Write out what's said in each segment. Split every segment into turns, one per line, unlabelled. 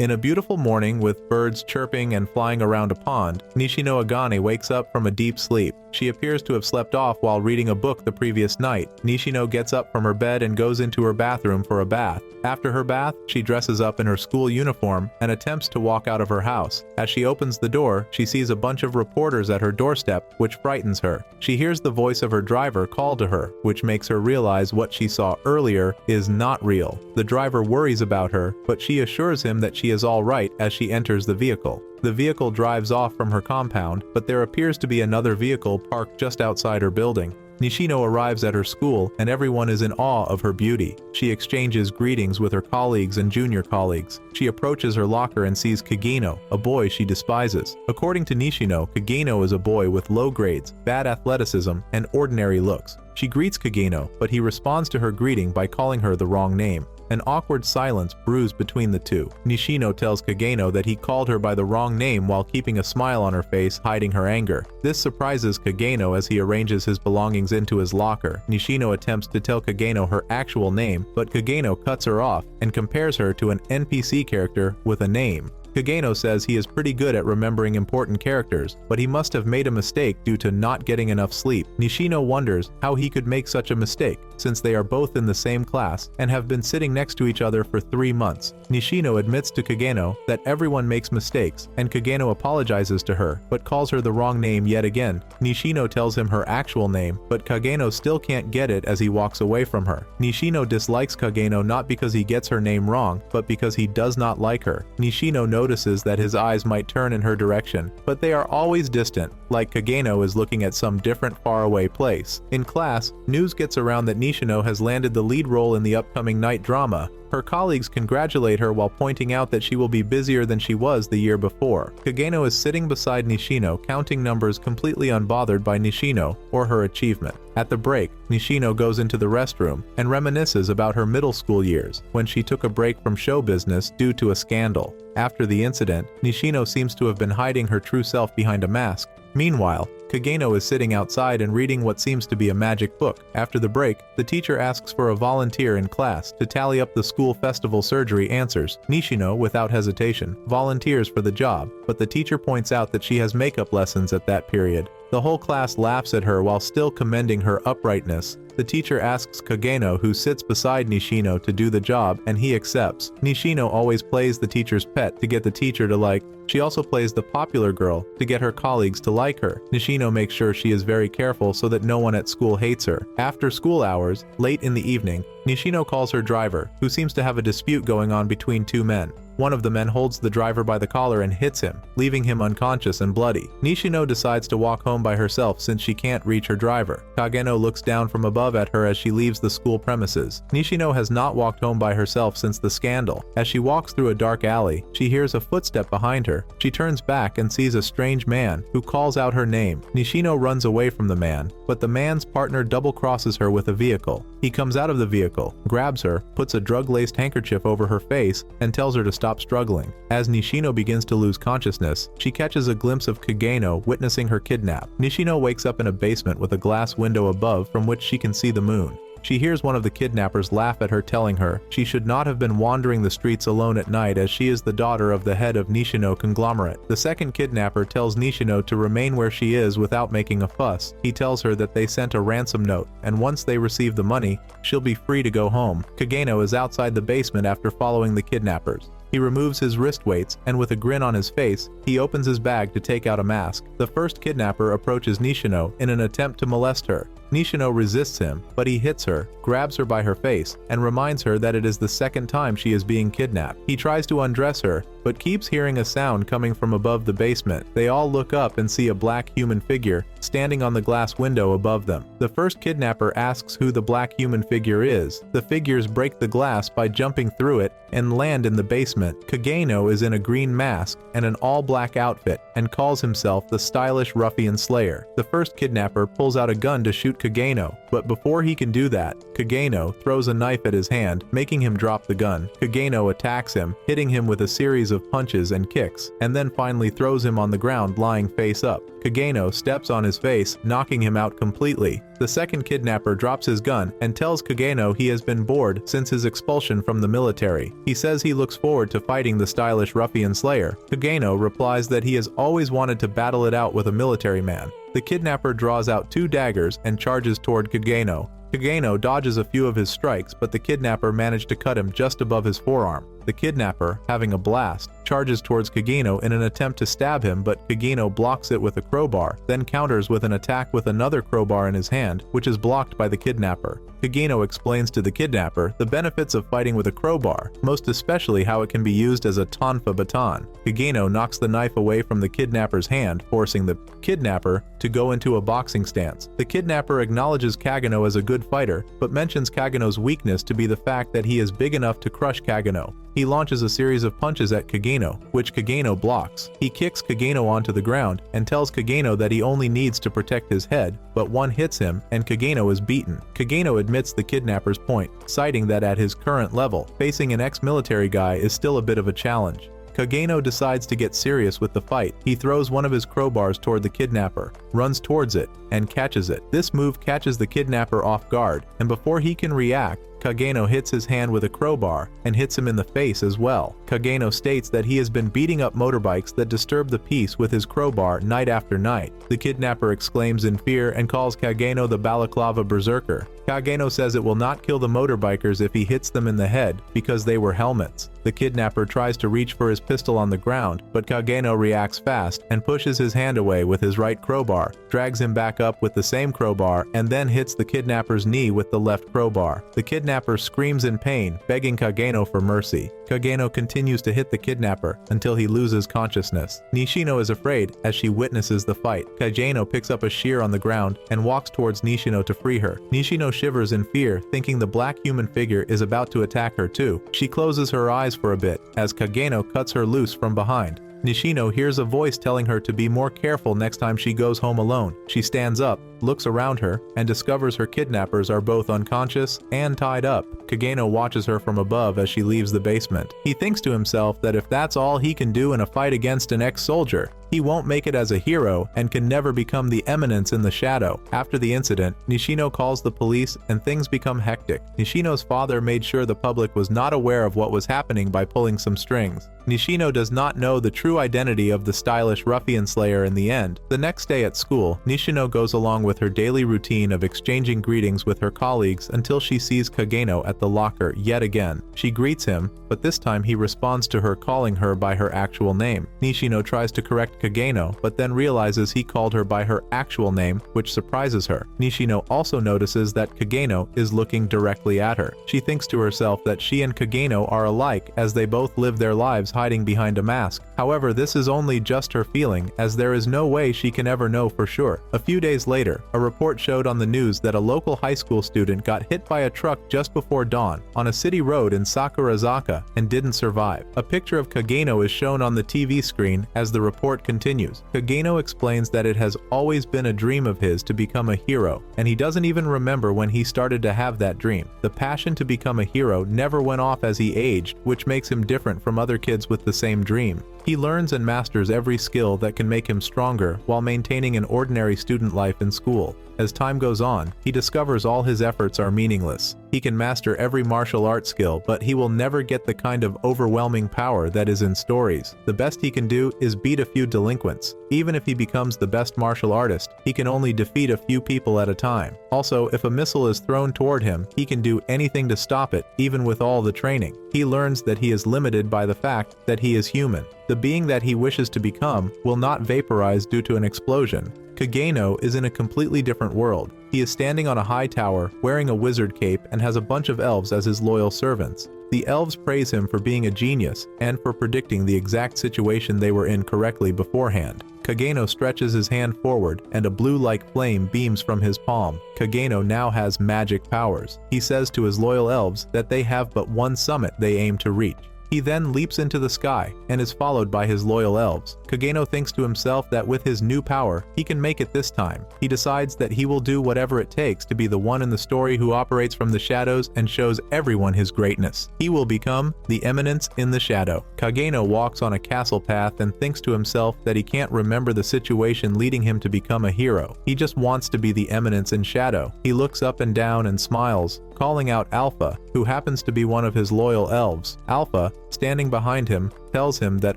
In a beautiful morning with birds chirping and flying around a pond, Nishino Agane wakes up from a deep sleep. She appears to have slept off while reading a book the previous night. Nishino gets up from her bed and goes into her bathroom for a bath. After her bath, she dresses up in her school uniform and attempts to walk out of her house. As she opens the door, she sees a bunch of reporters at her doorstep, which frightens her. She hears the voice of her driver call to her, which makes her realize what she saw earlier is not real. The driver worries about her, but she assures him that she is all right as she enters the vehicle. The vehicle drives off from her compound, but there appears to be another vehicle parked just outside her building. Nishino arrives at her school, and everyone is in awe of her beauty. She exchanges greetings with her colleagues and junior colleagues. She approaches her locker and sees Kageno, a boy she despises. According to Nishino, Kageno is a boy with low grades, bad athleticism, and ordinary looks. She greets Kageno, but he responds to her greeting by calling her the wrong name. An awkward silence brews between the two. Nishino tells Kageno that he called her by the wrong name while keeping a smile on her face, hiding her anger. This surprises Kageno as he arranges his belongings into his locker. Nishino attempts to tell Kageno her actual name, but Kageno cuts her off and compares her to an NPC character with a name. Kageno says he is pretty good at remembering important characters, but he must have made a mistake due to not getting enough sleep. Nishino wonders how he could make such a mistake, since they are both in the same class and have been sitting next to each other for 3 months. Nishino admits to Kageno that everyone makes mistakes, and Kageno apologizes to her, but calls her the wrong name yet again. Nishino tells him her actual name, but Kageno still can't get it as he walks away from her. Nishino dislikes Kageno not because he gets her name wrong, but because he does not like her. Nishino notices that his eyes might turn in her direction, but they are always distant, like Kageno is looking at some different faraway place. In class, news gets around that Nishino has landed the lead role in the upcoming night drama. Her colleagues congratulate her while pointing out that she will be busier than she was the year before. Kageno is sitting beside Nishino, counting numbers completely unbothered by Nishino or her achievement. At the break, Nishino goes into the restroom and reminisces about her middle school years, when she took a break from show business due to a scandal. After the incident, Nishino seems to have been hiding her true self behind a mask. Meanwhile, Kageno is sitting outside and reading what seems to be a magic book. After the break, the teacher asks for a volunteer in class to tally up the school festival surgery answers. Nishino, without hesitation, volunteers for the job, but the teacher points out that she has makeup lessons at that period. The whole class laughs at her while still commending her uprightness. The teacher asks Kageno, who sits beside Nishino, to do the job, and he accepts. Nishino always plays the teacher's pet to get the teacher to like. She also plays the popular girl to get her colleagues to like her. Nishino makes sure she is very careful so that no one at school hates her. After school hours, late in the evening, Nishino calls her driver, who seems to have a dispute going on between two men. One of the men holds the driver by the collar and hits him, leaving him unconscious and bloody. Nishino decides to walk home by herself since she can't reach her driver. Kageno looks down from above at her as she leaves the school premises. Nishino has not walked home by herself since the scandal. As she walks through a dark alley, she hears a footstep behind her. She turns back and sees a strange man who calls out her name. Nishino runs away from the man, but the man's partner double-crosses her with a vehicle. He comes out of the vehicle, grabs her, puts a drug-laced handkerchief over her face, and tells her to stop struggling. As Nishino begins to lose consciousness, she catches a glimpse of Kageno witnessing her kidnap. Nishino wakes up in a basement with a glass window above from which she can see the moon. She hears one of the kidnappers laugh at her, telling her she should not have been wandering the streets alone at night as she is the daughter of the head of Nishino conglomerate. The second kidnapper tells Nishino to remain where she is without making a fuss. He tells her that they sent a ransom note, and once they receive the money, she'll be free to go home. Kageno is outside the basement after following the kidnappers. He removes his wrist weights, and with a grin on his face, he opens his bag to take out a mask. The first kidnapper approaches Nishino in an attempt to molest her. Nishino resists him, but he hits her, grabs her by her face, and reminds her that it is the second time she is being kidnapped. He tries to undress her, but keeps hearing a sound coming from above the basement. They all look up and see a black human figure standing on the glass window above them. The first kidnapper asks who the black human figure is. The figures break the glass by jumping through it and land in the basement. Kageno is in a green mask and an all-black outfit and calls himself the stylish ruffian slayer. The first kidnapper pulls out a gun to shoot Kageno, but before he can do that, Kageno throws a knife at his hand, making him drop the gun. Kageno attacks him, hitting him with a series series of punches and kicks, and then finally throws him on the ground lying face up. Kageno steps on his face, knocking him out completely. The second kidnapper drops his gun and tells Kageno he has been bored since his expulsion from the military. He says he looks forward to fighting the stylish ruffian slayer. Kageno replies that he has always wanted to battle it out with a military man. The kidnapper draws out 2 daggers and charges toward Kageno. Kageno dodges a few of his strikes, but the kidnapper managed to cut him just above his forearm. The kidnapper, having a blast, charges towards Kageno in an attempt to stab him, but Kageno blocks it with a crowbar, then counters with an attack with another crowbar in his hand, which is blocked by the kidnapper. Kageno explains to the kidnapper the benefits of fighting with a crowbar, most especially how it can be used as a tonfa baton. Kageno knocks the knife away from the kidnapper's hand, forcing the kidnapper to go into a boxing stance. The kidnapper acknowledges Kageno as a good fighter, but mentions Kageno's weakness to be the fact that he is big enough to crush Kageno. He launches a series of punches at Kageno, which Kageno blocks. He kicks Kageno onto the ground and tells Kageno that he only needs to protect his head, but one hits him and Kageno is beaten. Kageno admits the kidnapper's point, citing that at his current level, facing an ex-military guy is still a bit of a challenge. Kageno decides to get serious with the fight. He throws one of his crowbars toward the kidnapper, runs towards it, and catches it. This move catches the kidnapper off guard, and before he can react, Kageno hits his hand with a crowbar and hits him in the face as well. Kageno states that he has been beating up motorbikes that disturb the peace with his crowbar night after night. The kidnapper exclaims in fear and calls Kageno the balaclava berserker. Kageno says it will not kill the motorbikers if he hits them in the head because they were helmets. The kidnapper tries to reach for his pistol on the ground, but Kageno reacts fast and pushes his hand away with his right crowbar, drags him back up with the same crowbar, and then hits the kidnapper's knee with the left crowbar. The kidnapper screams in pain, begging Kageno for mercy. Kageno continues to hit the kidnapper until he loses consciousness. Nishino is afraid as she witnesses the fight. Kageno picks up a shear on the ground and walks towards Nishino to free her. Nishino shivers in fear, thinking the black human figure is about to attack her too. She closes her eyes for a bit as Kageno cuts her loose from behind. Nishino hears a voice telling her to be more careful next time she goes home alone. She stands up, looks around her, and discovers her kidnappers are both unconscious and tied up. Kageno watches her from above as she leaves the basement. He thinks to himself that if that's all he can do in a fight against an ex-soldier, he won't make it as a hero and can never become the eminence in the shadow. After the incident, Nishino calls the police and things become hectic. Nishino's father made sure the public was not aware of what was happening by pulling some strings. Nishino does not know the true identity of the stylish ruffian slayer in the end. The next day at school, Nishino goes along with her daily routine of exchanging greetings with her colleagues until she sees Kageno at the locker yet again. She greets him, but this time he responds to her calling her by her actual name. Nishino tries to correct Kageno, but then realizes he called her by her actual name, which surprises her. Nishino also notices that Kageno is looking directly at her. She thinks to herself that she and Kageno are alike as they both live their lives hiding behind a mask. However, this is only just her feeling, as there is no way she can ever know for sure. A few days later, a report showed on the news that a local high school student got hit by a truck just before dawn on a city road in Sakurazaka and didn't survive. A picture of Kageno is shown on the TV screen as the report continues. Kageno explains that it has always been a dream of his to become a hero, and he doesn't even remember when he started to have that dream. The passion to become a hero never went off as he aged, which makes him different from other kids with the same dream. He learns and masters every skill that can make him stronger while maintaining an ordinary student life in school. As time goes on, he discovers all his efforts are meaningless. He can master every martial arts skill, but he will never get the kind of overwhelming power that is in stories. The best he can do is beat a few delinquents. Even if he becomes the best martial artist, he can only defeat a few people at a time. Also, if a missile is thrown toward him, he can do anything to stop it, even with all the training. He learns that he is limited by the fact that he is human. The being that he wishes to become will not vaporize due to an explosion. Kageno is in a completely different world. He is standing on a high tower, wearing a wizard cape, and has a bunch of elves as his loyal servants. The elves praise him for being a genius and for predicting the exact situation they were in correctly beforehand. Kageno stretches his hand forward, and a blue-like flame beams from his palm. Kageno now has magic powers. He says to his loyal elves that they have but one summit they aim to reach. He then leaps into the sky and is followed by his loyal elves. Kageno thinks to himself that with his new power, he can make it this time. He decides that he will do whatever it takes to be the one in the story who operates from the shadows and shows everyone his greatness. He will become the eminence in the shadow. Kageno walks on a castle path and thinks to himself that he can't remember the situation leading him to become a hero. He just wants to be the eminence in shadow. He looks up and down and smiles, calling out Alpha, who happens to be one of his loyal elves. Alpha, standing behind him, tells him that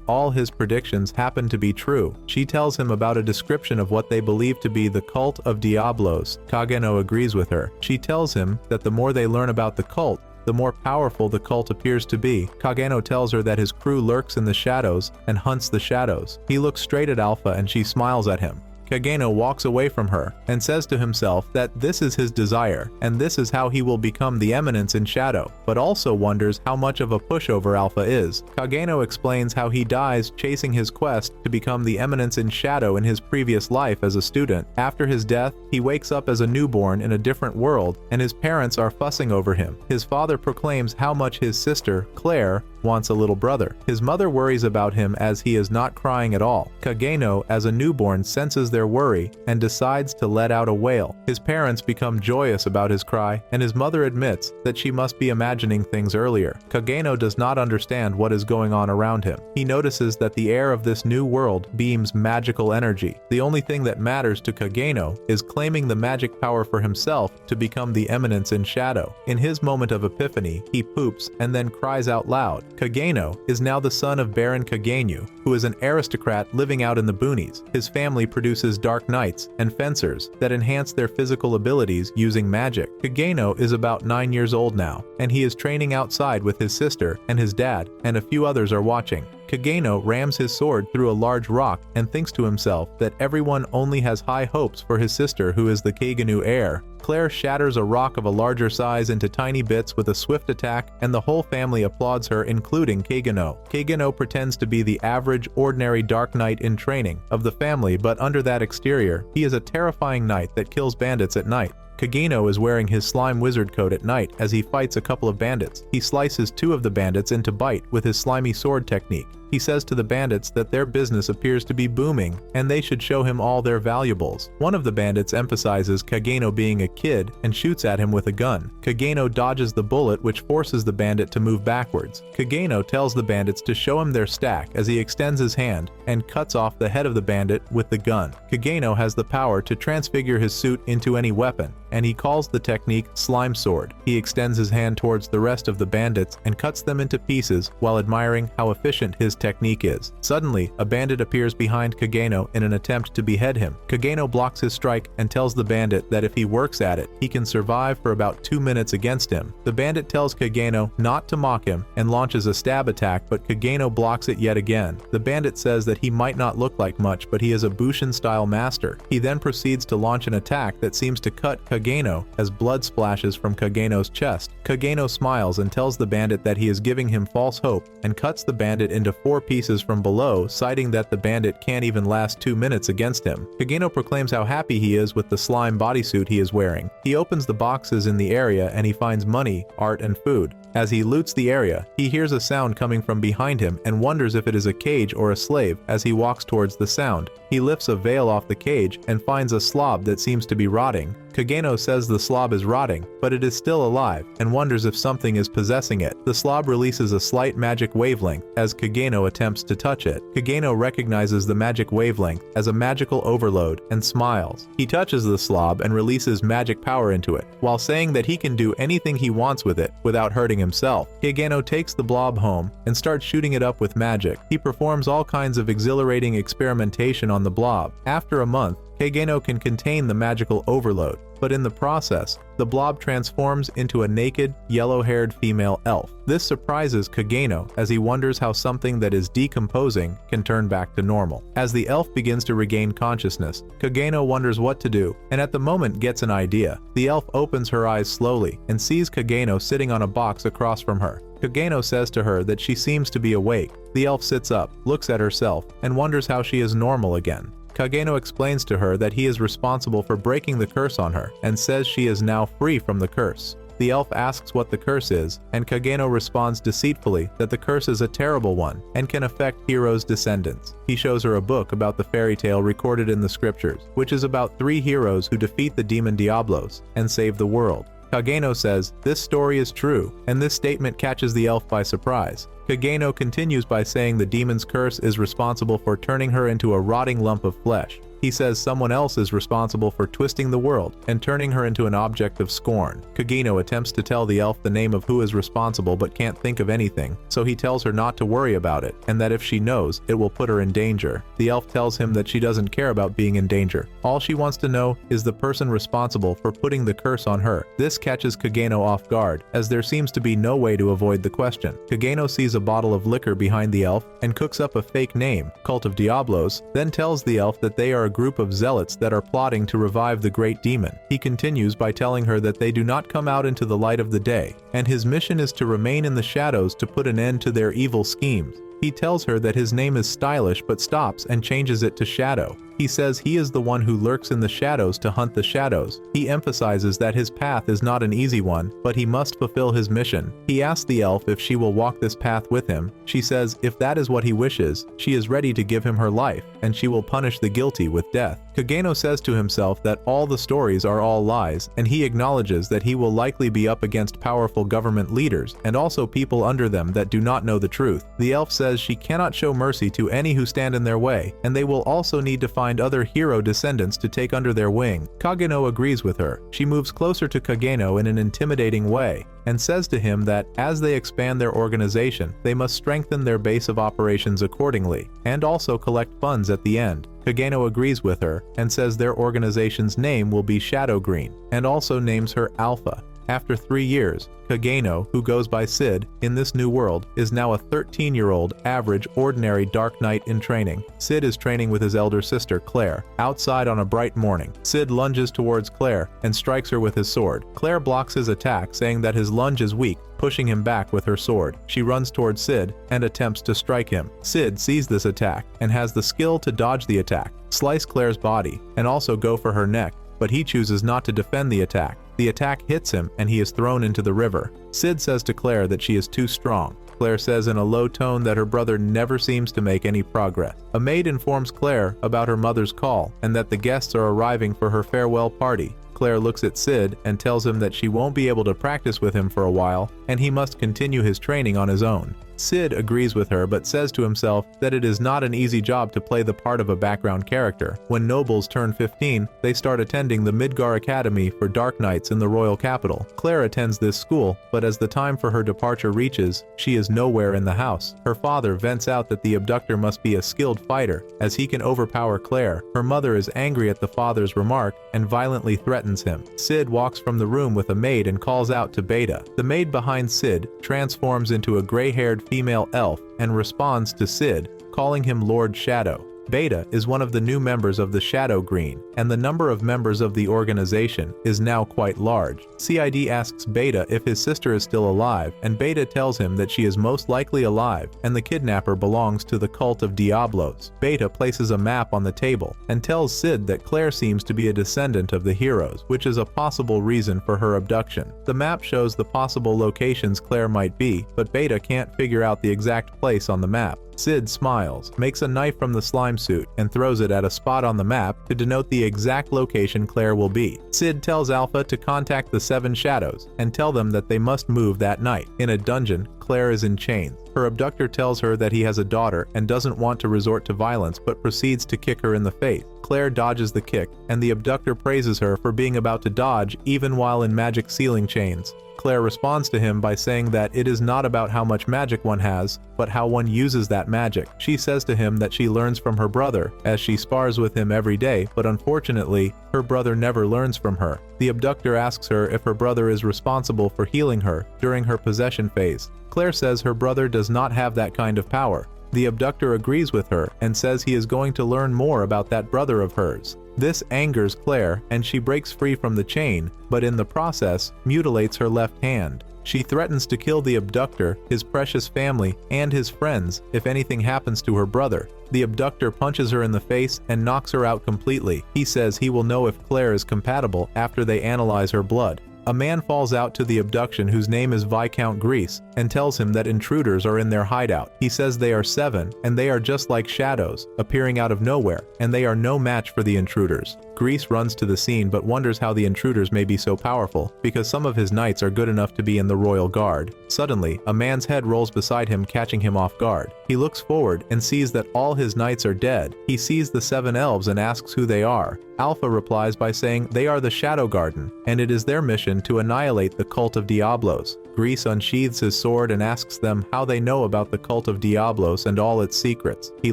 all his predictions happen to be true. She tells him about a description of what they believe to be the cult of Diablos. Kageno agrees with her. She tells him that the more they learn about the cult, the more powerful the cult appears to be. Kageno tells her that his crew lurks in the shadows and hunts the shadows. He looks straight at Alpha and she smiles at him. Kageno walks away from her and says to himself that this is his desire and this is how he will become the eminence in shadow, but also wonders how much of a pushover Alpha is. Kageno explains how he dies chasing his quest to become the eminence in shadow in his previous life as a student. After his death, he wakes up as a newborn in a different world and his parents are fussing over him. His father proclaims how much his sister, Claire, wants a little brother. His mother worries about him as he is not crying at all. Kageno, as a newborn, senses their worry and decides to let out a wail. His parents become joyous about his cry, and his mother admits that she must be imagining things earlier. Kageno does not understand what is going on around him. He notices that the air of this new world beams magical energy. The only thing that matters to Kageno is claiming the magic power for himself to become the eminence in shadow. In his moment of epiphany, he poops and then cries out loud. Kageno is now the son of Baron Kagenu, who is an aristocrat living out in the boonies. His family produces dark knights and fencers that enhance their physical abilities using magic. Kageno is about 9 years old now, and he is training outside with his sister and his dad, and a few others are watching. Kageno rams his sword through a large rock and thinks to himself that everyone only has high hopes for his sister who is the Kagenu heir. Claire shatters a rock of a larger size into tiny bits with a swift attack, and the whole family applauds her, including Kageno. Kageno pretends to be the average, ordinary dark knight in training of the family, but under that exterior, he is a terrifying knight that kills bandits at night. Kageno is wearing his slime wizard coat at night as he fights a couple of bandits. He slices 2 of the bandits into bite with his slimy sword technique. He says to the bandits that their business appears to be booming and they should show him all their valuables. One of the bandits emphasizes Kageno being a kid and shoots at him with a gun. Kageno dodges the bullet, which forces the bandit to move backwards. Kageno tells the bandits to show him their stack as he extends his hand and cuts off the head of the bandit with the gun. Kageno has the power to transfigure his suit into any weapon, and he calls the technique Slime Sword. He extends his hand towards the rest of the bandits and cuts them into pieces while admiring how efficient his technique is. Suddenly, a bandit appears behind Kageno in an attempt to behead him. Kageno blocks his strike and tells the bandit that if he works at it, he can survive for about 2 minutes against him. The bandit tells Kageno not to mock him and launches a stab attack, but Kageno blocks it yet again. The bandit says that he might not look like much, but he is a Bushin-style master. He then proceeds to launch an attack that seems to cut Kageno as blood splashes from Kageno's chest. Kageno smiles and tells the bandit that he is giving him false hope and cuts the bandit into 4 pieces from below, citing that the bandit can't even last 2 minutes against him. Kageno proclaims how happy he is with the slime bodysuit he is wearing. He opens the boxes in the area and he finds money, art, and food. As he loots the area, he hears a sound coming from behind him and wonders if it is a cage or a slave as he walks towards the sound. He lifts a veil off the cage and finds a slob that seems to be rotting. Kageno says the slob is rotting, but it is still alive, and wonders if something is possessing it. The slob releases a slight magic wavelength as Kageno attempts to touch it. Kageno recognizes the magic wavelength as a magical overload and smiles. He touches the slob and releases magic power into it, while saying that he can do anything he wants with it without hurting himself. Kageno takes the blob home and starts shooting it up with magic. He performs all kinds of exhilarating experimentation on the blob. After a month, Kageno can contain the magical overload, but in the process, the blob transforms into a naked, yellow-haired female elf. This surprises Kageno as he wonders how something that is decomposing can turn back to normal. As the elf begins to regain consciousness, Kageno wonders what to do, and at the moment gets an idea. The elf opens her eyes slowly and sees Kageno sitting on a box across from her. Kageno says to her that she seems to be awake. The elf sits up, looks at herself, and wonders how she is normal again. Kageno explains to her that he is responsible for breaking the curse on her and says she is now free from the curse. The elf asks what the curse is, and Kageno responds deceitfully that the curse is a terrible one and can affect heroes' descendants. He shows her a book about the fairy tale recorded in the scriptures, which is about 3 heroes who defeat the demon Diablos and save the world. Kageno says this story is true, and this statement catches the elf by surprise. Kageno continues by saying the demon's curse is responsible for turning her into a rotting lump of flesh. He says someone else is responsible for twisting the world and turning her into an object of scorn. Kageno attempts to tell the elf the name of who is responsible but can't think of anything, so he tells her not to worry about it, and that if she knows, it will put her in danger. The elf tells him that she doesn't care about being in danger. All she wants to know is the person responsible for putting the curse on her. This catches Kageno off guard, as there seems to be no way to avoid the question. Kageno sees a bottle of liquor behind the elf and cooks up a fake name, Cult of Diablos, then tells the elf that they are a group of zealots that are plotting to revive the great demon. He continues by telling her that they do not come out into the light of the day, and his mission is to remain in the shadows to put an end to their evil schemes. He tells her that his name is Stylish but stops and changes it to Shadow. He says he is the one who lurks in the shadows to hunt the shadows. He emphasizes that his path is not an easy one, but he must fulfill his mission. He asks the elf if she will walk this path with him. She says if that is what he wishes, she is ready to give him her life, and she will punish the guilty with death. Kageno says to himself that all the stories are all lies, and he acknowledges that he will likely be up against powerful government leaders, and also people under them that do not know the truth. The elf says she cannot show mercy to any who stand in their way, and they will also need to find other hero descendants to take under their wing. Kageno agrees with her. She moves closer to Kageno in an intimidating way, and says to him that as they expand their organization, they must strengthen their base of operations accordingly, and also collect funds at the end. Kageno agrees with her, and says their organization's name will be Shadow Green, and also names her Alpha. After 3 years, Kageno, who goes by Sid, in this new world, is now a 13-year-old, average, ordinary Dark Knight in training. Sid is training with his elder sister, Claire. Outside on a bright morning, Sid lunges towards Claire and strikes her with his sword. Claire blocks his attack, saying that his lunge is weak, pushing him back with her sword. She runs towards Sid and attempts to strike him. Sid sees this attack and has the skill to dodge the attack, slice Claire's body, and also go for her neck, but he chooses not to defend the attack. The attack hits him and he is thrown into the river. Sid says to Claire that she is too strong. Claire says in a low tone that her brother never seems to make any progress. A maid informs Claire about her mother's call and that the guests are arriving for her farewell party. Claire looks at Sid and tells him that she won't be able to practice with him for a while and he must continue his training on his own. Sid agrees with her but says to himself that it is not an easy job to play the part of a background character. When nobles turn 15, they start attending the Midgar Academy for Dark Knights in the royal capital. Claire attends this school, but as the time for her departure reaches, she is nowhere in the house. Her father vents out that the abductor must be a skilled fighter, as he can overpower Claire. Her mother is angry at the father's remark and violently threatens him. Sid walks from the room with a maid and calls out to Beta. The maid behind Sid transforms into a gray-haired female elf and responds to Sid, calling him Lord Shadow. Beta is one of the new members of the Shadow Green, and the number of members of the organization is now quite large. CID asks Beta if his sister is still alive, and Beta tells him that she is most likely alive, and the kidnapper belongs to the Cult of Diablos. Beta places a map on the table, and tells Sid that Claire seems to be a descendant of the heroes, which is a possible reason for her abduction. The map shows the possible locations Claire might be, but Beta can't figure out the exact place on the map. Sid smiles, makes a knife from the slime suit, and throws it at a spot on the map to denote the exact location Claire will be. Sid tells Alpha to contact the 7 Shadows and tell them that they must move that night. In a dungeon, Claire is in chains. Her abductor tells her that he has a daughter and doesn't want to resort to violence but proceeds to kick her in the face. Claire dodges the kick, and the abductor praises her for being about to dodge even while in magic sealing chains. Claire responds to him by saying that it is not about how much magic one has, but how one uses that magic. She says to him that she learns from her brother, as she spars with him every day, but unfortunately, her brother never learns from her. The abductor asks her if her brother is responsible for healing her during her possession phase. Claire says her brother does not have that kind of power. The abductor agrees with her and says he is going to learn more about that brother of hers. This angers Claire, and she breaks free from the chain, but in the process, mutilates her left hand. She threatens to kill the abductor, his precious family, and his friends if anything happens to her brother. The abductor punches her in the face and knocks her out completely. He says he will know if Claire is compatible after they analyze her blood. A man falls out to the abduction whose name is Viscount Grease and tells him that intruders are in their hideout. He says they are 7 and they are just like shadows, appearing out of nowhere, and they are no match for the intruders. Grease runs to the scene but wonders how the intruders may be so powerful, because some of his knights are good enough to be in the royal guard. Suddenly, a man's head rolls beside him, catching him off guard. He looks forward and sees that all his knights are dead. He sees the 7 elves and asks who they are. Alpha replies by saying they are the Shadow Garden, and it is their mission to annihilate the cult of Diablos. Grease unsheathes his sword and asks them how they know about the cult of Diablos and all its secrets. He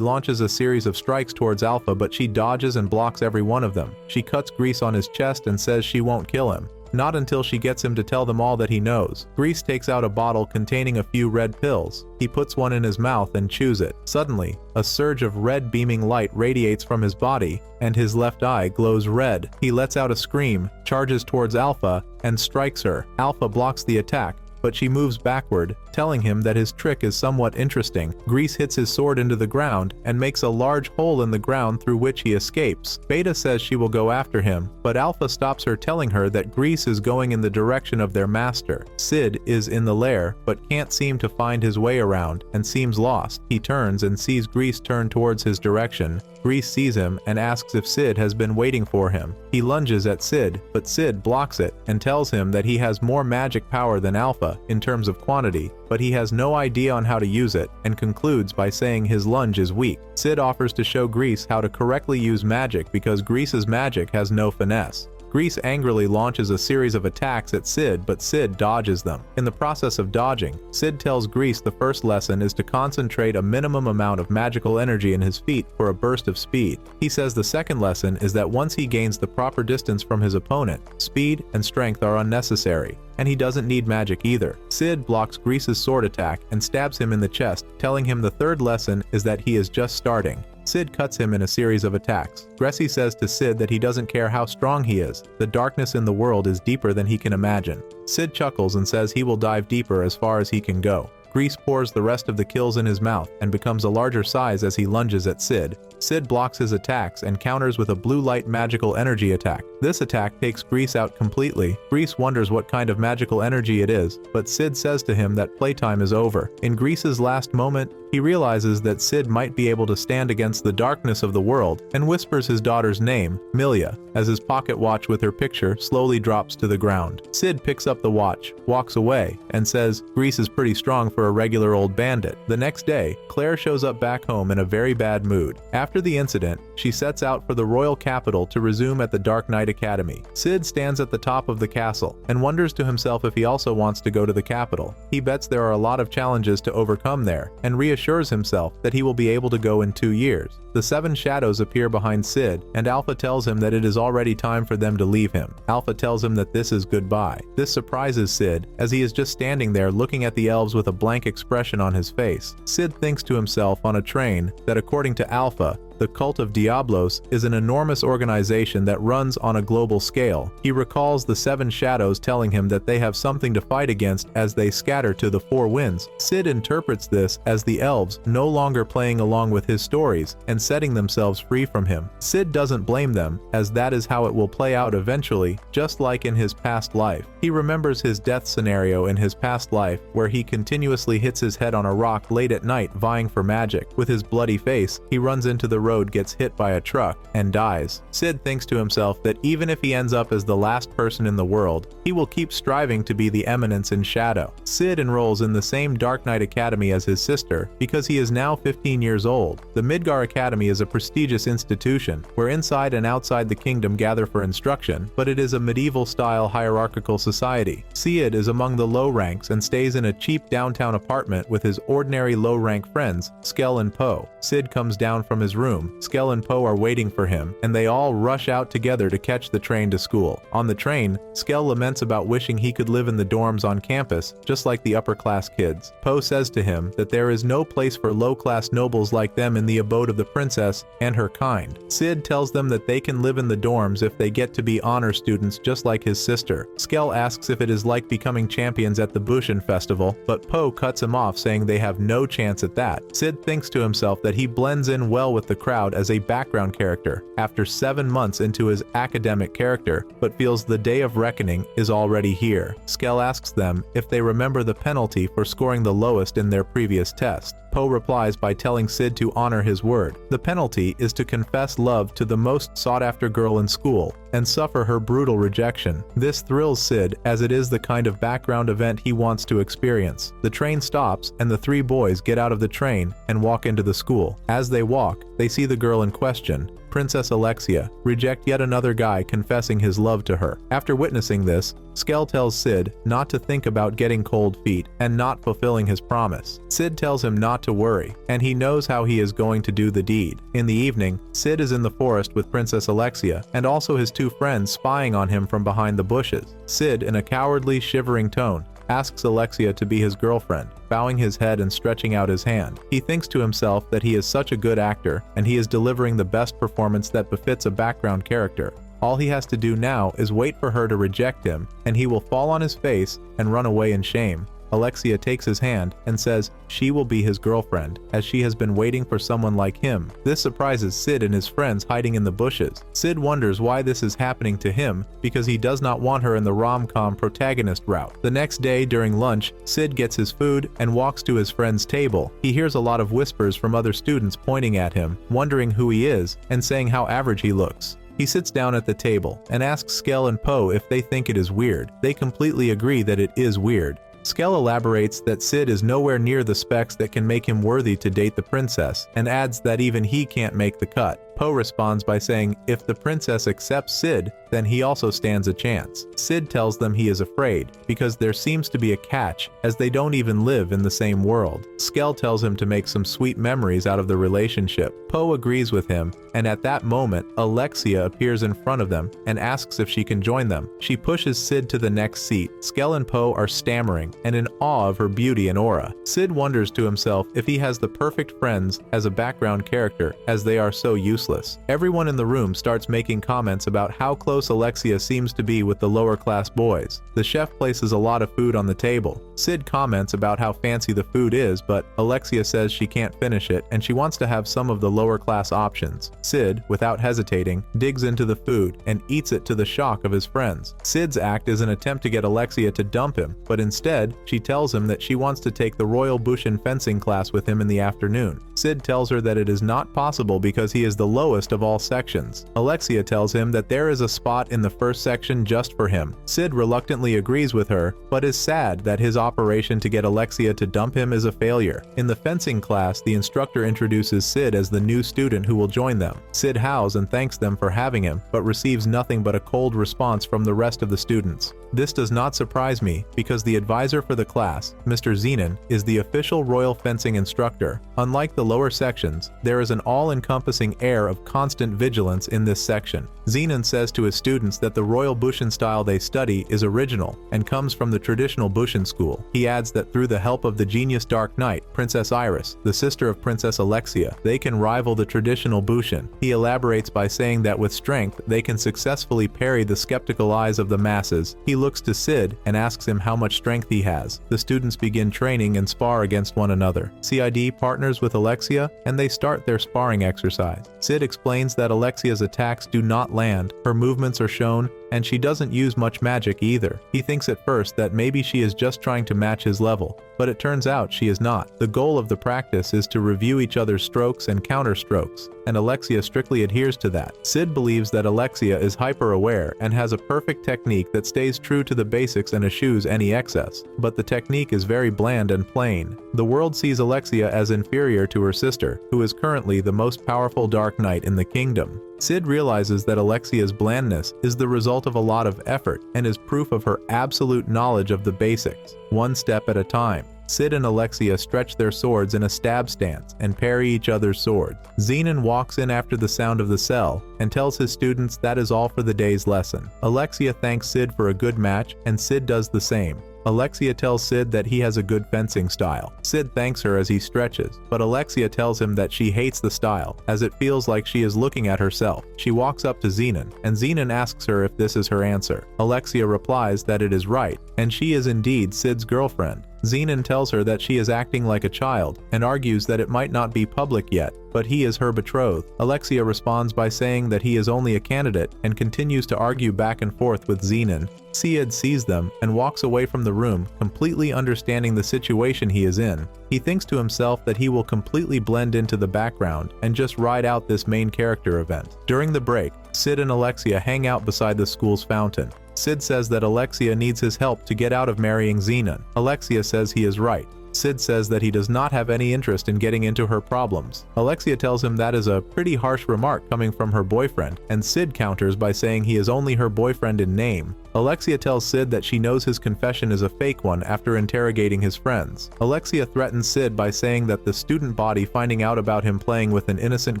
launches a series of strikes towards Alpha, but she dodges and blocks every one of them. She cuts Grease on his chest and says she won't kill him. Not until she gets him to tell them all that he knows. Grease takes out a bottle containing a few red pills. He puts one in his mouth and chews it. Suddenly, a surge of red beaming light radiates from his body, and his left eye glows red. He lets out a scream, charges towards Alpha, and strikes her. Alpha blocks the attack, but she moves backward, telling him that his trick is somewhat interesting. Grease hits his sword into the ground and makes a large hole in the ground through which he escapes. Beta says she will go after him, but Alpha stops her, telling her that Grease is going in the direction of their master. Sid is in the lair, but can't seem to find his way around and seems lost. He turns and sees Grease turn towards his direction. Grease sees him and asks if Sid has been waiting for him. He lunges at Sid, but Sid blocks it and tells him that he has more magic power than Alpha in terms of quantity, but he has no idea on how to use it, and concludes by saying his lunge is weak. Sid offers to show Grease how to correctly use magic because Grease's magic has no finesse. Grease angrily launches a series of attacks at Sid, but Sid dodges them. In the process of dodging, Sid tells Grease the first lesson is to concentrate a minimum amount of magical energy in his feet for a burst of speed. He says the second lesson is that once he gains the proper distance from his opponent, speed and strength are unnecessary, and he doesn't need magic either. Sid blocks Grease's sword attack and stabs him in the chest, telling him the third lesson is that he is just starting. Sid cuts him in a series of attacks. Gressie says to Sid that he doesn't care how strong he is. The darkness in the world is deeper than he can imagine. Sid chuckles and says he will dive deeper as far as he can go. Grease pours the rest of the kills in his mouth and becomes a larger size as he lunges at Sid. Sid blocks his attacks and counters with a blue light magical energy attack. This attack takes Grease out completely. Grease wonders what kind of magical energy it is, but Sid says to him that playtime is over. In Grease's last moment, he realizes that Sid might be able to stand against the darkness of the world and whispers his daughter's name, Milia, as his pocket watch with her picture slowly drops to the ground. Sid picks up the watch, walks away, and says Grease is pretty strong for a regular old bandit. The next day, Claire shows up back home in a very bad mood. After the incident, she sets out for the royal capital to resume at the Dark Knight Academy. Sid stands at the top of the castle and wonders to himself if he also wants to go to the capital. He bets there are a lot of challenges to overcome there and reassures himself that he will be able to go in 2 years. The 7 shadows appear behind Sid, and Alpha tells him that it is already time for them to leave him. Alpha tells him that this is goodbye. This surprises Sid, as he is just standing there looking at the elves with a blank expression on his face. Sid thinks to himself on a train that according to Alpha, the cult of Diablos is an enormous organization that runs on a global scale. He recalls the 7 shadows telling him that they have something to fight against as they scatter to the 4 winds. Sid interprets this as the elves no longer playing along with his stories and setting themselves free from him. Sid doesn't blame them, as that is how it will play out eventually, just like in his past life. He remembers his death scenario in his past life, where he continuously hits his head on a rock late at night vying for magic. With his bloody face, he runs into the road, gets hit by a truck, and dies. Sid thinks to himself that even if he ends up as the last person in the world, he will keep striving to be the eminence in shadow. Sid enrolls in the same Dark Knight Academy as his sister because he is now 15 years old. The Midgar Academy is a prestigious institution where inside and outside the kingdom gather for instruction, but it is a medieval-style hierarchical society. Sid is among the low ranks and stays in a cheap downtown apartment with his ordinary low-rank friends, Skell and Poe. Sid comes down from his room. Skell and Poe are waiting for him, and they all rush out together to catch the train to school. On the train, Skell laments about wishing he could live in the dorms on campus, just like the upper-class kids. Poe says to him that there is no place for low-class nobles like them in the abode of the princess and her kind. Sid tells them that they can live in the dorms if they get to be honor students just like his sister. Skell asks if it is like becoming champions at the Bushin Festival, but Poe cuts him off saying they have no chance at that. Sid thinks to himself that he blends in well with the crowd as a background character after 7 months into his academic character, but feels the day of reckoning is already here. Skell asks them if they remember the penalty for scoring the lowest in their previous test. Poe replies by telling Sid to honor his word. The penalty is to confess love to the most sought-after girl in school and suffer her brutal rejection. This thrills Sid as it is the kind of background event he wants to experience. The train stops and the 3 boys get out of the train and walk into the school. As they walk, they see the girl in question, Princess Alexia, reject yet another guy confessing his love to her. After witnessing this, Skell tells Sid not to think about getting cold feet and not fulfilling his promise. Sid tells him not to worry, and he knows how he is going to do the deed. In the evening, Sid is in the forest with Princess Alexia and also his 2 friends spying on him from behind the bushes. Sid, in a cowardly, shivering tone, asks Alexia to be his girlfriend, bowing his head and stretching out his hand. He thinks to himself that he is such a good actor and he is delivering the best performance that befits a background character. All he has to do now is wait for her to reject him, and he will fall on his face and run away in shame. Alexia takes his hand and says she will be his girlfriend, as she has been waiting for someone like him. This surprises Sid and his friends hiding in the bushes. Sid wonders why this is happening to him because he does not want her in the rom-com protagonist route. The next day during lunch, Sid gets his food and walks to his friend's table. He hears a lot of whispers from other students pointing at him, wondering who he is, and saying how average he looks. He sits down at the table and asks Skell and Poe if they think it is weird. They completely agree that it is weird. Skell elaborates that Sid is nowhere near the specs that can make him worthy to date the princess, and adds that even he can't make the cut. Poe responds by saying if the princess accepts Sid, then he also stands a chance. Sid tells them he is afraid, because there seems to be a catch, as they don't even live in the same world. Skell tells him to make some sweet memories out of the relationship. Poe agrees with him, and at that moment, Alexia appears in front of them and asks if she can join them. She pushes Sid to the next seat. Skell and Poe are stammering and in awe of her beauty and aura. Sid wonders to himself if he has the perfect friends as a background character, as they are so useless. Everyone in the room starts making comments about how close Alexia seems to be with the lower class boys. The chef places a lot of food on the table. Sid comments about how fancy the food is, but Alexia says she can't finish it and she wants to have some of the lower class options. Sid, without hesitating, digs into the food and eats it to the shock of his friends. Sid's act is an attempt to get Alexia to dump him, but instead, she tells him that she wants to take the Royal Bushin fencing class with him in the afternoon. Sid tells her that it is not possible because he is the lowest of all sections. Alexia tells him that there is a spot in the first section just for him. Sid reluctantly agrees with her, but is sad that his operation to get Alexia to dump him is a failure. In the fencing class, the instructor introduces Sid as the new student who will join them. Sid howls and thanks them for having him, but receives nothing but a cold response from the rest of the students. This does not surprise me, because the advisor for the class, Mr. Zenon, is the official royal fencing instructor. Unlike the lower sections, there is an all-encompassing air of constant vigilance in this section. Zenon says to his students that the royal Bushin style they study is original and comes from the traditional Bushin school. He adds that through the help of the genius Dark Knight, Princess Iris, the sister of Princess Alexia, they can rival the traditional Bushin. He elaborates by saying that with strength, they can successfully parry the skeptical eyes of the masses. He looks to Sid and asks him how much strength he has. The students begin training and spar against one another. CID partners with Alexia and they start their sparring exercise. Sid explains that Alexia's attacks do not land, her movements are shown, and she doesn't use much magic either. He thinks at first that maybe she is just trying to match his level, but it turns out she is not. The goal of the practice is to review each other's strokes and counter strokes, and Alexia strictly adheres to that. Sid believes that Alexia is hyper-aware and has a perfect technique that stays true to the basics and eschews any excess, but the technique is very bland and plain. The world sees Alexia as inferior to her sister, who is currently the most powerful Dark Knight in the kingdom. Sid realizes that Alexia's blandness is the result of a lot of effort and is proof of her absolute knowledge of the basics, one step at a time. Sid and Alexia stretch their swords in a stab stance and parry each other's swords. Zenon walks in after the sound of the cell and tells his students that is all for the day's lesson. Alexia thanks Sid for a good match and Sid does the same. Alexia tells Sid that he has a good fencing style. Sid thanks her as he stretches, but Alexia tells him that she hates the style, as it feels like she is looking at herself. She walks up to Zenon, and Zenon asks her if this is her answer. Alexia replies that it is right, and she is indeed Sid's girlfriend. Zenon tells her that she is acting like a child and argues that it might not be public yet, but he is her betrothed. Alexia responds by saying that he is only a candidate and continues to argue back and forth with Zenon. Sid sees them and walks away from the room, completely understanding the situation he is in. He thinks to himself that he will completely blend into the background and just ride out this main character event. During the break, Sid and Alexia hang out beside the school's fountain. Sid says that Alexia needs his help to get out of marrying Zenon. Alexia says he is right. Sid says that he does not have any interest in getting into her problems. Alexia tells him that is a pretty harsh remark coming from her boyfriend, and Sid counters by saying he is only her boyfriend in name. Alexia tells Sid that she knows his confession is a fake one after interrogating his friends. Alexia threatens Sid by saying that the student body finding out about him playing with an innocent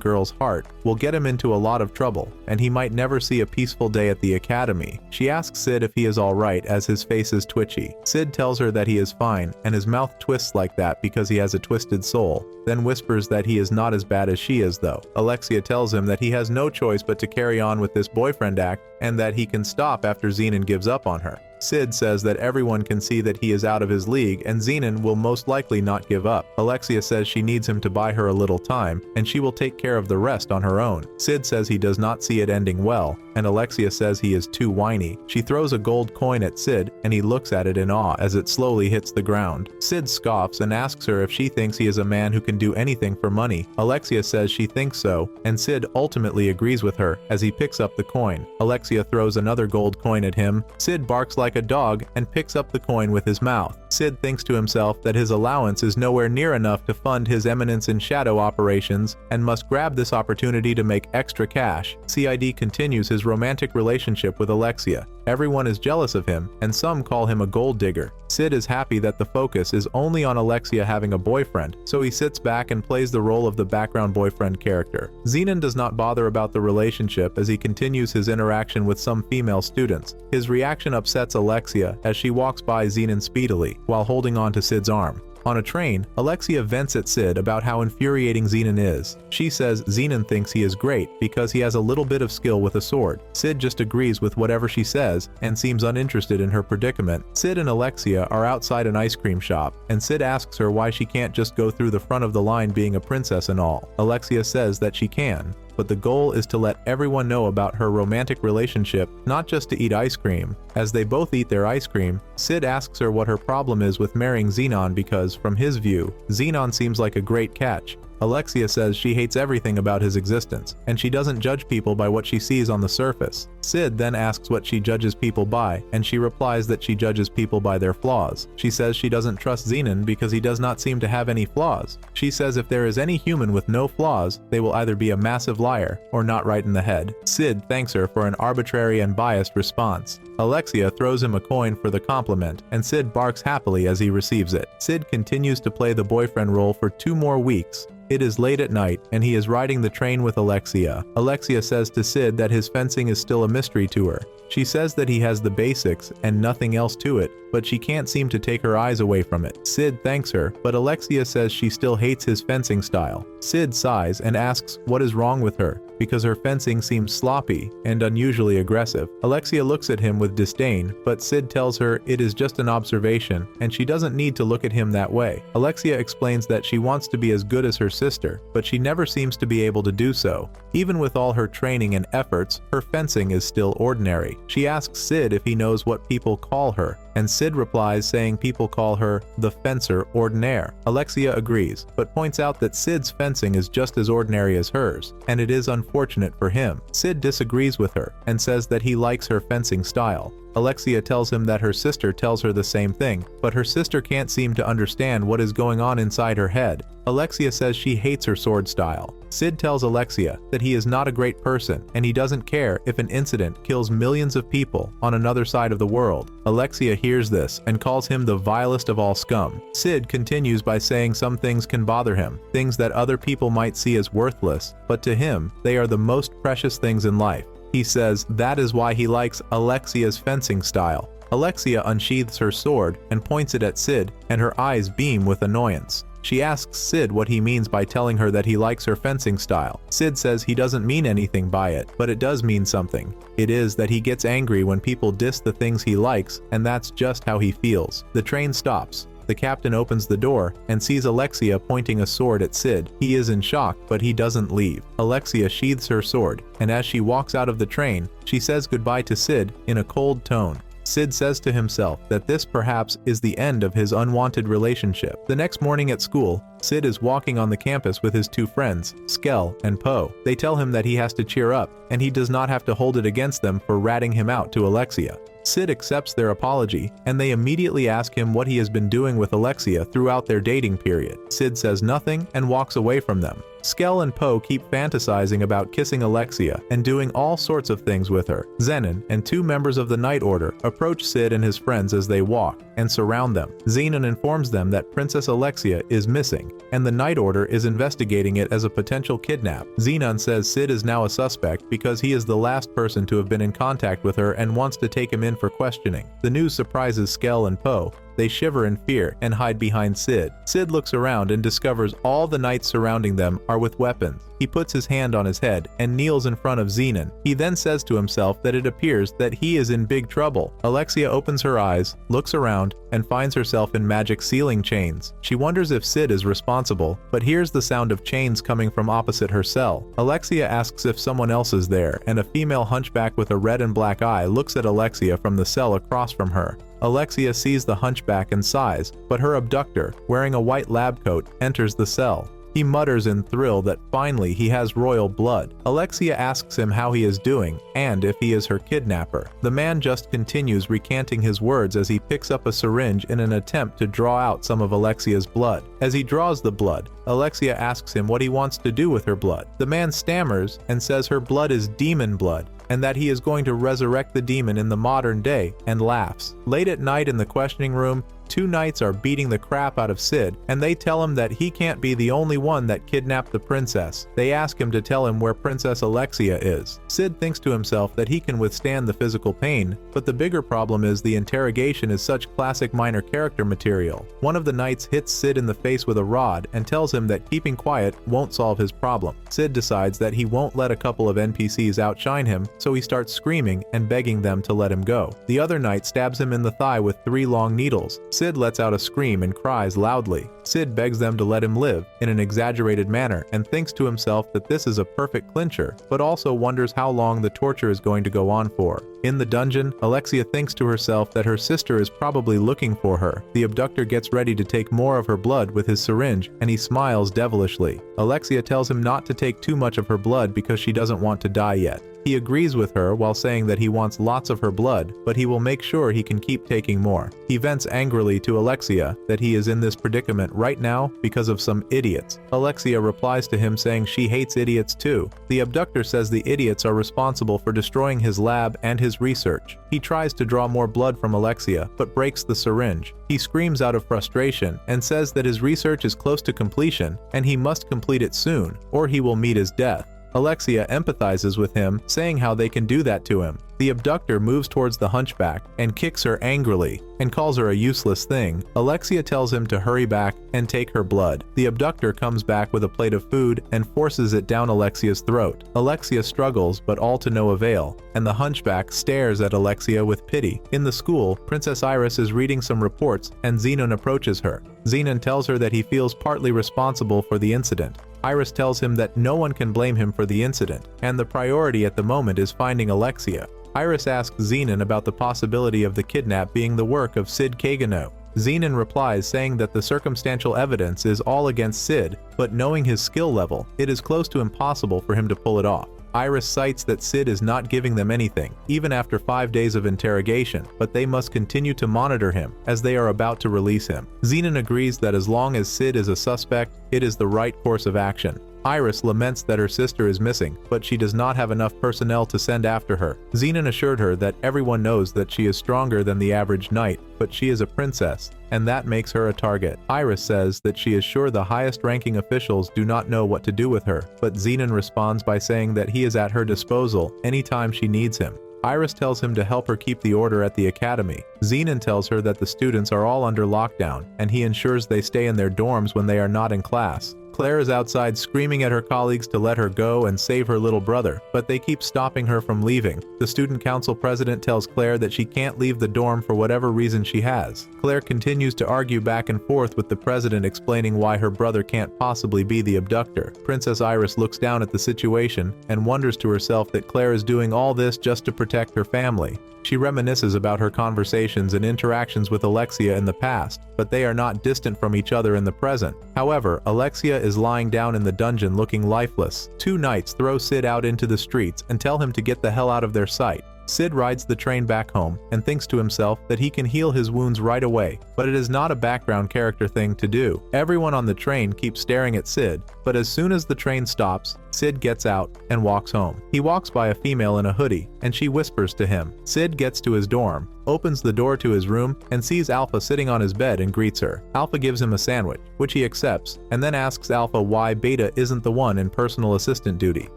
girl's heart will get him into a lot of trouble, and he might never see a peaceful day at the academy. She asks Sid if he is alright as his face is twitchy. Sid tells her that he is fine, and his mouth twists like that because he has a twisted soul, then whispers that he is not as bad as she is though. Alexia tells him that he has no choice but to carry on with this boyfriend act and that he can stop after Zenon gives up on her. Sid says that everyone can see that he is out of his league and Zenon will most likely not give up. Alexia says she needs him to buy her a little time and she will take care of the rest on her own. Sid says he does not see it ending well, and Alexia says he is too whiny. She throws a gold coin at Sid and he looks at it in awe as it slowly hits the ground. Sid scoffs and asks her if she thinks he is a man who can do anything for money. Alexia says she thinks so, and Sid ultimately agrees with her as he picks up the coin. Alexia throws another gold coin at him. Sid barks like a dog and picks up the coin with his mouth. Sid thinks to himself that his allowance is nowhere near enough to fund his Eminence in Shadow operations and must grab this opportunity to make extra cash. CID continues his romantic relationship with Alexia. Everyone is jealous of him, and some call him a gold digger. Sid is happy that the focus is only on Alexia having a boyfriend, so he sits back and plays the role of the background boyfriend character. Zenon does not bother about the relationship as he continues his interaction with some female students. His reaction upsets Alexia as she walks by Zenon speedily, while holding on to Sid's arm. On a train, Alexia vents at Sid about how infuriating Zenon is. She says Zenon thinks he is great because he has a little bit of skill with a sword. Sid just agrees with whatever she says and seems uninterested in her predicament. Sid and Alexia are outside an ice cream shop, and Sid asks her why she can't just go through the front of the line being a princess and all. Alexia says that she can, but the goal is to let everyone know about her romantic relationship, not just to eat ice cream. As they both eat their ice cream, Sid asks her what her problem is with marrying Zenon because, from his view, Zenon seems like a great catch. Alexia says she hates everything about his existence, and she doesn't judge people by what she sees on the surface. Sid then asks what she judges people by, and she replies that she judges people by their flaws. She says she doesn't trust Zenon because he does not seem to have any flaws. She says if there is any human with no flaws, they will either be a massive liar or not right in the head. Sid thanks her for an arbitrary and biased response. Alexia throws him a coin for the compliment, and Sid barks happily as he receives it. Sid continues to play the boyfriend role for 2 more weeks. It is late at night, and he is riding the train with Alexia. Alexia says to Sid that his fencing is still a mystery to her. She says that he has the basics and nothing else to it, but she can't seem to take her eyes away from it. Sid thanks her, but Alexia says she still hates his fencing style. Sid sighs and asks what is wrong with her, because her fencing seems sloppy and unusually aggressive. Alexia looks at him with disdain, but Sid tells her it is just an observation and she doesn't need to look at him that way. Alexia explains that she wants to be as good as her sister, but she never seems to be able to do so. Even with all her training and efforts, her fencing is still ordinary. She asks Sid if he knows what people call her, and Sid replies saying people call her the fencer ordinaire. Alexia agrees, but points out that Sid's fencing is just as ordinary as hers, and it is unfortunate for him. Sid disagrees with her and says that he likes her fencing style. Alexia tells him that her sister tells her the same thing, but her sister can't seem to understand what is going on inside her head. Alexia says she hates her sword style. Sid tells Alexia that he is not a great person and he doesn't care if an incident kills millions of people on another side of the world. Alexia hears this and calls him the vilest of all scum. Sid continues by saying some things can bother him, things that other people might see as worthless, but to him, they are the most precious things in life. He says that is why he likes Alexia's fencing style. Alexia unsheathes her sword and points it at Sid, and her eyes beam with annoyance. She asks Sid what he means by telling her that he likes her fencing style. Sid says he doesn't mean anything by it, but it does mean something. It is that he gets angry when people diss the things he likes, and that's just how he feels. The train stops. The captain opens the door and sees Alexia pointing a sword at Sid. He is in shock, but he doesn't leave. Alexia sheathes her sword, and as she walks out of the train, she says goodbye to Sid in a cold tone. Sid says to himself that this perhaps is the end of his unwanted relationship. The next morning at school, Sid is walking on the campus with his two friends, Skell and Poe. They tell him that he has to cheer up, and he does not have to hold it against them for ratting him out to Alexia. Sid accepts their apology, and they immediately ask him what he has been doing with Alexia throughout their dating period. Sid says nothing and walks away from them. Skell and Poe keep fantasizing about kissing Alexia and doing all sorts of things with her. Zenon and two members of the Night Order approach Sid and his friends as they walk and surround them. Zenon informs them that Princess Alexia is missing, and the Night Order is investigating it as a potential kidnap. Zenon says Sid is now a suspect because he is the last person to have been in contact with her and wants to take him in for questioning. The news surprises Skell and Poe. They shiver in fear and hide behind Sid. Sid looks around and discovers all the knights surrounding them are with weapons. He puts his hand on his head and kneels in front of Zenon. He then says to himself that it appears that he is in big trouble. Alexia opens her eyes, looks around, and finds herself in magic ceiling chains. She wonders if Sid is responsible, but hears the sound of chains coming from opposite her cell. Alexia asks if someone else is there, and a female hunchback with a red and black eye looks at Alexia from the cell across from her. Alexia sees the hunchback and sighs, but her abductor, wearing a white lab coat, enters the cell. He mutters in thrill that finally he has royal blood. Alexia asks him how he is doing and if he is her kidnapper. The man just continues recanting his words as he picks up a syringe in an attempt to draw out some of Alexia's blood. As he draws the blood, Alexia asks him what he wants to do with her blood. The man stammers and says her blood is demon blood, and that he is going to resurrect the demon in the modern day, and laughs. Late at night in the questioning room, two knights are beating the crap out of Sid, and they tell him that he can't be the only one that kidnapped the princess. They ask him to tell him where Princess Alexia is. Sid thinks to himself that he can withstand the physical pain, but the bigger problem is the interrogation is such classic minor character material. One of the knights hits Sid in the face with a rod and tells him that keeping quiet won't solve his problem. Sid decides that he won't let a couple of NPCs outshine him, so he starts screaming and begging them to let him go. The other knight stabs him in the thigh with 3 long needles. Sid lets out a scream and cries loudly. Sid begs them to let him live in an exaggerated manner and thinks to himself that this is a perfect clincher, but also wonders how long the torture is going to go on for. In the dungeon, Alexia thinks to herself that her sister is probably looking for her. The abductor gets ready to take more of her blood with his syringe, and he smiles devilishly. Alexia tells him not to take too much of her blood because she doesn't want to die yet. He agrees with her while saying that he wants lots of her blood, but he will make sure he can keep taking more. He vents angrily to Alexia that he is in this predicament right now because of some idiots. Alexia replies to him saying she hates idiots too. The abductor says the idiots are responsible for destroying his lab and his research. He tries to draw more blood from Alexia, but breaks the syringe. He screams out of frustration and says that his research is close to completion and he must complete it soon, or he will meet his death. Alexia empathizes with him, saying how they can do that to him. The abductor moves towards the hunchback and kicks her angrily and calls her a useless thing. Alexia tells him to hurry back and take her blood. The abductor comes back with a plate of food and forces it down Alexia's throat. Alexia struggles, but all to no avail, and the hunchback stares at Alexia with pity. In the school, Princess Iris is reading some reports and Zenon approaches her. Zenon tells her that he feels partly responsible for the incident. Iris tells him that no one can blame him for the incident, and the priority at the moment is finding Alexia. Iris asks Zenon about the possibility of the kidnap being the work of Sid Kagano. Zenon replies saying that the circumstantial evidence is all against Sid, but knowing his skill level, it is close to impossible for him to pull it off. Iris cites that Sid is not giving them anything, even after 5 days of interrogation, but they must continue to monitor him, as they are about to release him. Zenon agrees that as long as Sid is a suspect, it is the right course of action. Iris laments that her sister is missing, but she does not have enough personnel to send after her. Zenon assured her that everyone knows that she is stronger than the average knight, but she is a princess, and that makes her a target. Iris says that she is sure the highest-ranking officials do not know what to do with her, but Zenon responds by saying that he is at her disposal anytime she needs him. Iris tells him to help her keep the order at the academy. Zenon tells her that the students are all under lockdown, and he ensures they stay in their dorms when they are not in class. Claire is outside screaming at her colleagues to let her go and save her little brother, but they keep stopping her from leaving. The student council president tells Claire that she can't leave the dorm for whatever reason she has. Claire continues to argue back and forth with the president, explaining why her brother can't possibly be the abductor. Princess Iris looks down at the situation and wonders to herself that Claire is doing all this just to protect her family. She reminisces about her conversations and interactions with Alexia in the past, but they are not distant from each other in the present. However, Alexia is lying down in the dungeon looking lifeless. Two knights throw Sid out into the streets and tell him to get the hell out of their sight. Sid rides the train back home and thinks to himself that he can heal his wounds right away, but it is not a background character thing to do. Everyone on the train keeps staring at Sid, but as soon as the train stops, Sid gets out and walks home. He walks by a female in a hoodie, and she whispers to him. Sid gets to his dorm, opens the door to his room, and sees Alpha sitting on his bed and greets her. Alpha gives him a sandwich, which he accepts, and then asks Alpha why Beta isn't the one in personal assistant duty.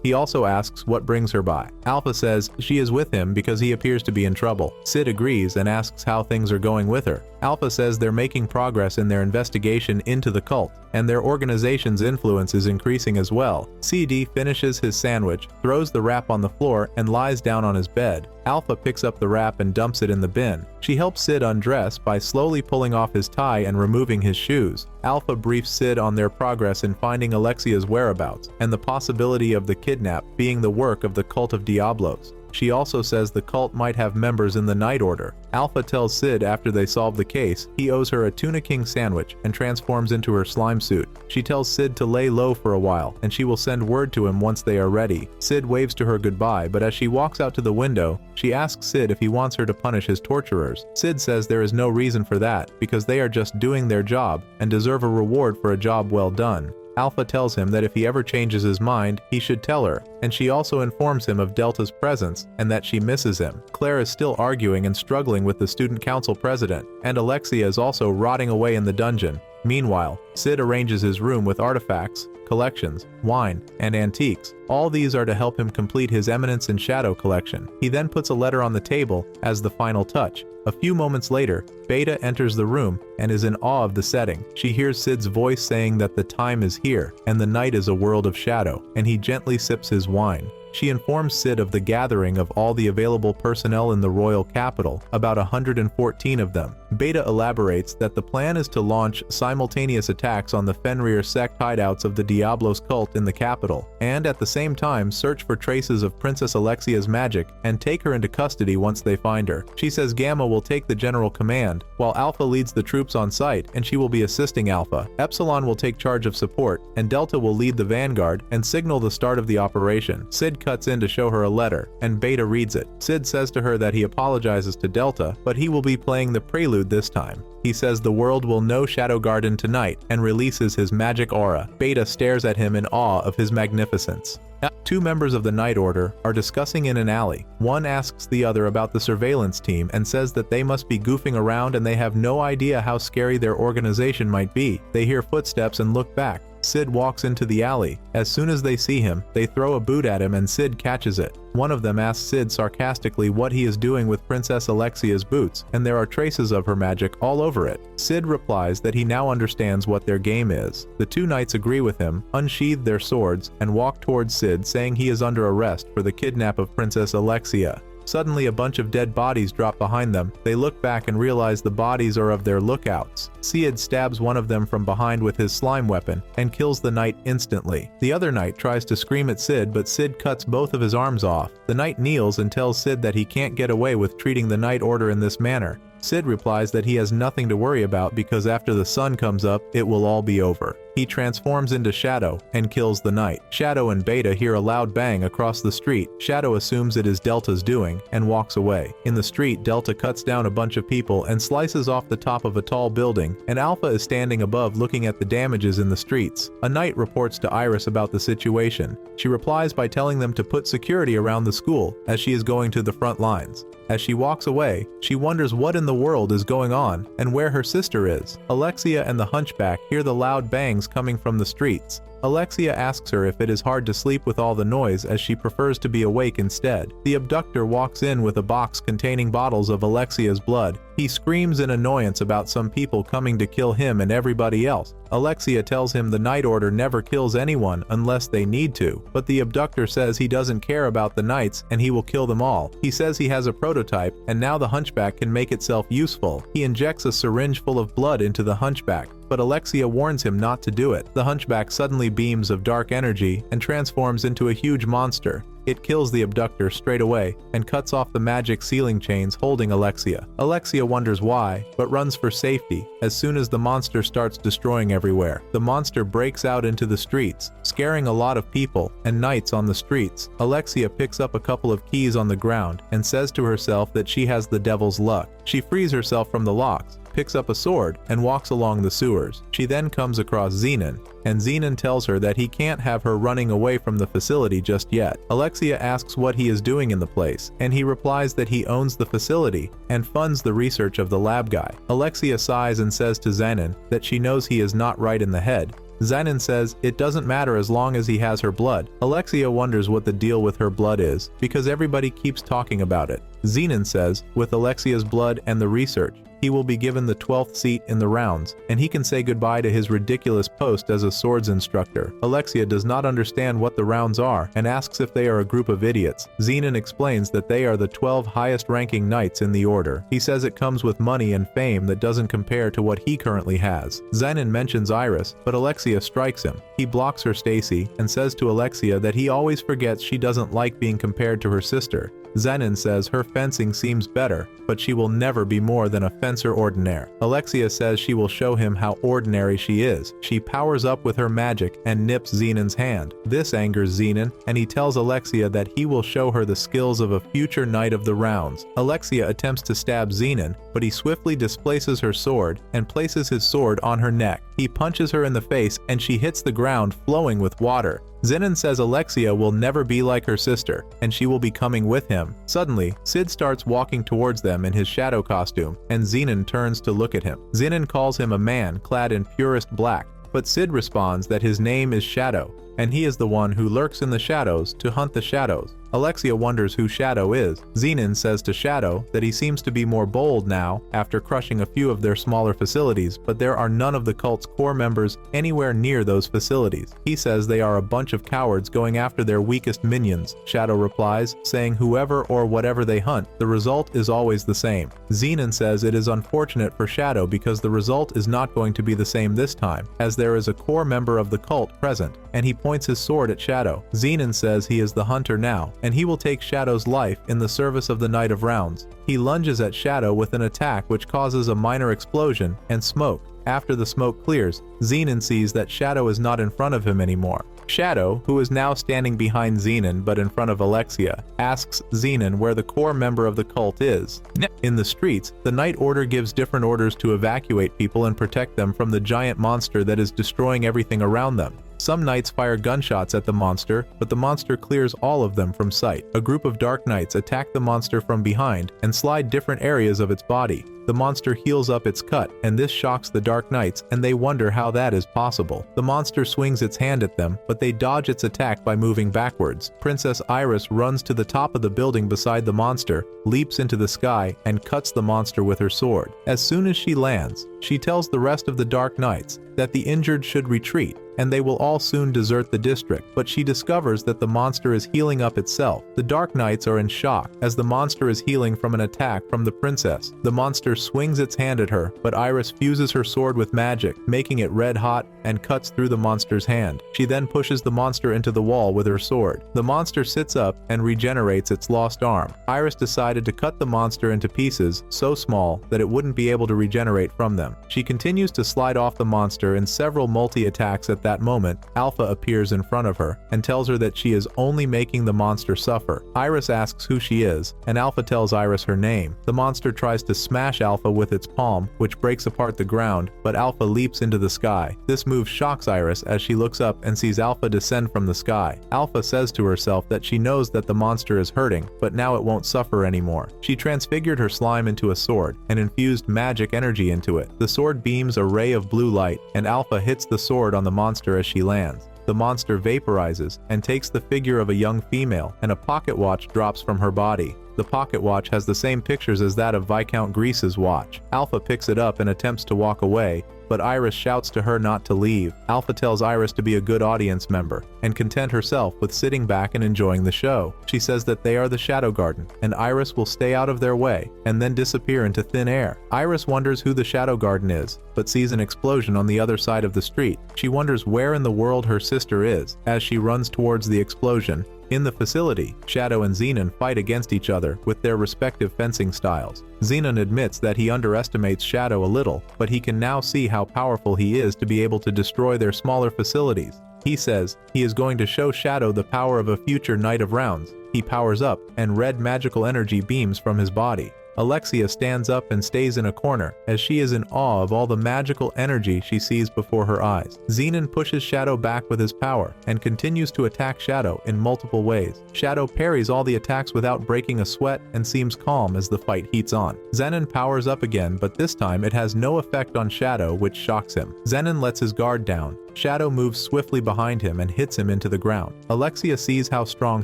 He also asks what brings her by. Alpha says she is with him because he appears to be in trouble. Sid agrees and asks how things are going with her. Alpha says they're making progress in their investigation into the cult, and their organization's influence is increasing as well. CD finishes his sandwich, throws the wrap on the floor, and lies down on his bed. Alpha picks up the wrap and dumps it in the bin. She helps Sid undress by slowly pulling off his tie and removing his shoes. Alpha briefs Sid on their progress in finding Alexia's whereabouts, and the possibility of the kidnap being the work of the cult of Diablos. She also says the cult might have members in the Night Order. Alpha tells Sid after they solve the case, he owes her a tuna king sandwich and transforms into her slime suit. She tells Sid to lay low for a while, and she will send word to him once they are ready. Sid waves to her goodbye, but as she walks out to the window, she asks Sid if he wants her to punish his torturers. Sid says there is no reason for that, because they are just doing their job and deserve a reward for a job well done. Alpha tells him that if he ever changes his mind, he should tell her, and she also informs him of Delta's presence and that she misses him. Claire is still arguing and struggling with the student council president, and Alexia is also rotting away in the dungeon. Meanwhile, Sid arranges his room with artifacts, collections, wine, and antiques. All these are to help him complete his Eminence in Shadow collection. He then puts a letter on the table as the final touch. A few moments later, Beta enters the room and is in awe of the setting. She hears Sid's voice saying that the time is here, and the night is a world of shadow, and he gently sips his wine. She informs Sid of the gathering of all the available personnel in the royal capital, about 114 of them. Beta elaborates that the plan is to launch simultaneous attacks on the Fenrir sect hideouts of the Diablos cult in the capital, and at the same time search for traces of Princess Alexia's magic and take her into custody once they find her. She says Gamma will take the general command, while Alpha leads the troops on site and she will be assisting Alpha. Epsilon will take charge of support, and Delta will lead the vanguard and signal the start of the operation. Sid cuts in to show her a letter, and Beta reads it. Sid says to her that he apologizes to Delta, but he will be playing the prelude this time. He says the world will know Shadow Garden tonight and releases his magic aura. Beta stares at him in awe of his magnificence. Two members of the Night Order are discussing in an alley. One asks the other about the surveillance team and says that they must be goofing around and they have no idea how scary their organization might be. They hear footsteps and look back. Sid walks into the alley. As soon as they see him, they throw a boot at him and Sid catches it. One of them asks Sid sarcastically what he is doing with Princess Alexia's boots, and there are traces of her magic all over it. Sid replies that he now understands what their game is. The two knights agree with him, unsheathe their swords, and walk towards Sid, saying he is under arrest for the kidnap of Princess Alexia. Suddenly, a bunch of dead bodies drop behind them. They look back and realize the bodies are of their lookouts. Sid stabs one of them from behind with his slime weapon and kills the knight instantly. The other knight tries to scream at Sid, but Sid cuts both of his arms off. The knight kneels and tells Sid that he can't get away with treating the Night Order in this manner. Sid replies that he has nothing to worry about because after the sun comes up, it will all be over. He transforms into Shadow and kills the knight. Shadow and Beta hear a loud bang across the street. Shadow assumes it is Delta's doing and walks away. In the street, Delta cuts down a bunch of people and slices off the top of a tall building, and Alpha is standing above looking at the damages in the streets. A knight reports to Iris about the situation. She replies by telling them to put security around the school as she is going to the front lines. As she walks away, she wonders what in the world is going on and where her sister is. Alexia and the hunchback hear the loud bangs coming from the streets. Alexia asks her if it is hard to sleep with all the noise, as she prefers to be awake instead. The abductor walks in with a box containing bottles of Alexia's blood. He screams in annoyance about some people coming to kill him and everybody else. Alexia tells him the Night Order never kills anyone unless they need to, but the abductor says he doesn't care about the Knights and he will kill them all. He says he has a prototype and now the Hunchback can make itself useful. He injects a syringe full of blood into the Hunchback, but Alexia warns him not to do it. The Hunchback suddenly beams of dark energy and transforms into a huge monster. It kills the abductor straight away and cuts off the magic sealing chains holding Alexia. Alexia wonders why, but runs for safety as soon as the monster starts destroying everywhere. The monster breaks out into the streets, scaring a lot of people and knights on the streets. Alexia picks up a couple of keys on the ground and says to herself that she has the devil's luck. She frees herself from the locks, picks up a sword, and walks along the sewers. She then comes across Zenon, and Zenon tells her that he can't have her running away from the facility just yet. Alexia asks what he is doing in the place, and he replies that he owns the facility and funds the research of the lab guy. Alexia sighs and says to Zenon that she knows he is not right in the head. Zenon says it doesn't matter as long as he has her blood. Alexia wonders what the deal with her blood is, because everybody keeps talking about it. Zenon says, with Alexia's blood and the research, he will be given the 12th seat in the rounds, and he can say goodbye to his ridiculous post as a swords instructor. Alexia does not understand what the rounds are and asks if they are a group of idiots. Zenon explains that they are the 12 highest-ranking knights in the order. He says it comes with money and fame that doesn't compare to what he currently has. Zenon mentions Iris, but Alexia strikes him. He blocks her Stacy and says to Alexia that he always forgets she doesn't like being compared to her sister. Zenon says her fencing seems better, but she will never be more than a fencer ordinaire. Alexia says she will show him how ordinary she is. She powers up with her magic and nips Zenon's hand. This angers Zenon, and he tells Alexia that he will show her the skills of a future knight of the rounds. Alexia attempts to stab Zenon, but he swiftly displaces her sword and places his sword on her neck. He punches her in the face and she hits the ground flowing with water. Zenon says Alexia will never be like her sister, and she will be coming with him. Suddenly, Sid starts walking towards them in his shadow costume, and Zenon turns to look at him. Zenon calls him a man clad in purest black, but Sid responds that his name is Shadow, and he is the one who lurks in the shadows to hunt the shadows. Alexia wonders who Shadow is. Zenon says to Shadow that he seems to be more bold now after crushing a few of their smaller facilities, but there are none of the cult's core members anywhere near those facilities. He says they are a bunch of cowards going after their weakest minions. Shadow replies, saying whoever or whatever they hunt, the result is always the same. Zenon says it is unfortunate for Shadow because the result is not going to be the same this time, as there is a core member of the cult present, and he points his sword at Shadow. Zenon says he is the hunter now, and he will take Shadow's life in the service of the Knight of Rounds. He lunges at Shadow with an attack which causes a minor explosion and smoke. After the smoke clears, Zenon sees that Shadow is not in front of him anymore. Shadow, who is now standing behind Zenon but in front of Alexia, asks Zenon where the core member of the cult is. In the streets, the Night Order gives different orders to evacuate people and protect them from the giant monster that is destroying everything around them. Some knights fire gunshots at the monster, but the monster clears all of them from sight. A group of dark knights attack the monster from behind and slide different areas of its body. The monster heals up its cut, and this shocks the Dark Knights, and they wonder how that is possible. The monster swings its hand at them, but they dodge its attack by moving backwards. Princess Iris runs to the top of the building beside the monster, leaps into the sky, and cuts the monster with her sword. As soon as she lands, she tells the rest of the Dark Knights that the injured should retreat, and they will all soon desert the district, but she discovers that the monster is healing up itself. The Dark Knights are in shock, as the monster is healing from an attack from the princess. The monster swings its hand at her, but Iris fuses her sword with magic, making it red hot, and cuts through the monster's hand. She then pushes the monster into the wall with her sword. The monster sits up and regenerates its lost arm. Iris decided to cut the monster into pieces so small that it wouldn't be able to regenerate from them. She continues to slide off the monster in several multi-attacks. At that moment, Alpha appears in front of her and tells her that she is only making the monster suffer. Iris asks who she is, and Alpha tells Iris her name. The monster tries to smash Alpha with its palm, which breaks apart the ground, but Alpha leaps into the sky. This move shocks Iris as she looks up and sees Alpha descend from the sky. Alpha says to herself that she knows that the monster is hurting, but now it won't suffer anymore. She transfigured her slime into a sword and infused magic energy into it. The sword beams a ray of blue light, and Alpha hits the sword on the monster as she lands. the monster vaporizes and takes the figure of a young female, and a pocket watch drops from her body. The pocket watch has the same pictures as that of Viscount Grease's watch. Alpha picks it up and attempts to walk away, but Iris shouts to her not to leave. Alpha tells Iris to be a good audience member and content herself with sitting back and enjoying the show. She says that they are the Shadow Garden, and Iris will stay out of their way and then disappear into thin air. Iris wonders who the Shadow Garden is, but sees an explosion on the other side of the street. She wonders where in the world her sister is as she runs towards the explosion. In the facility, Shadow and Zenon fight against each other with their respective fencing styles. Zenon admits that he underestimates Shadow a little, but he can now see how powerful he is to be able to destroy their smaller facilities. He says he is going to show Shadow the power of a future Knight of Rounds. He powers up, and red magical energy beams from his body. Alexia stands up and stays in a corner, as she is in awe of all the magical energy she sees before her eyes. Zenon pushes Shadow back with his power, and continues to attack Shadow in multiple ways. Shadow parries all the attacks without breaking a sweat and seems calm as the fight heats on. Zenon powers up again, but this time it has no effect on Shadow, which shocks him. Zenon lets his guard down. Shadow moves swiftly behind him and hits him into the ground. Alexia sees how strong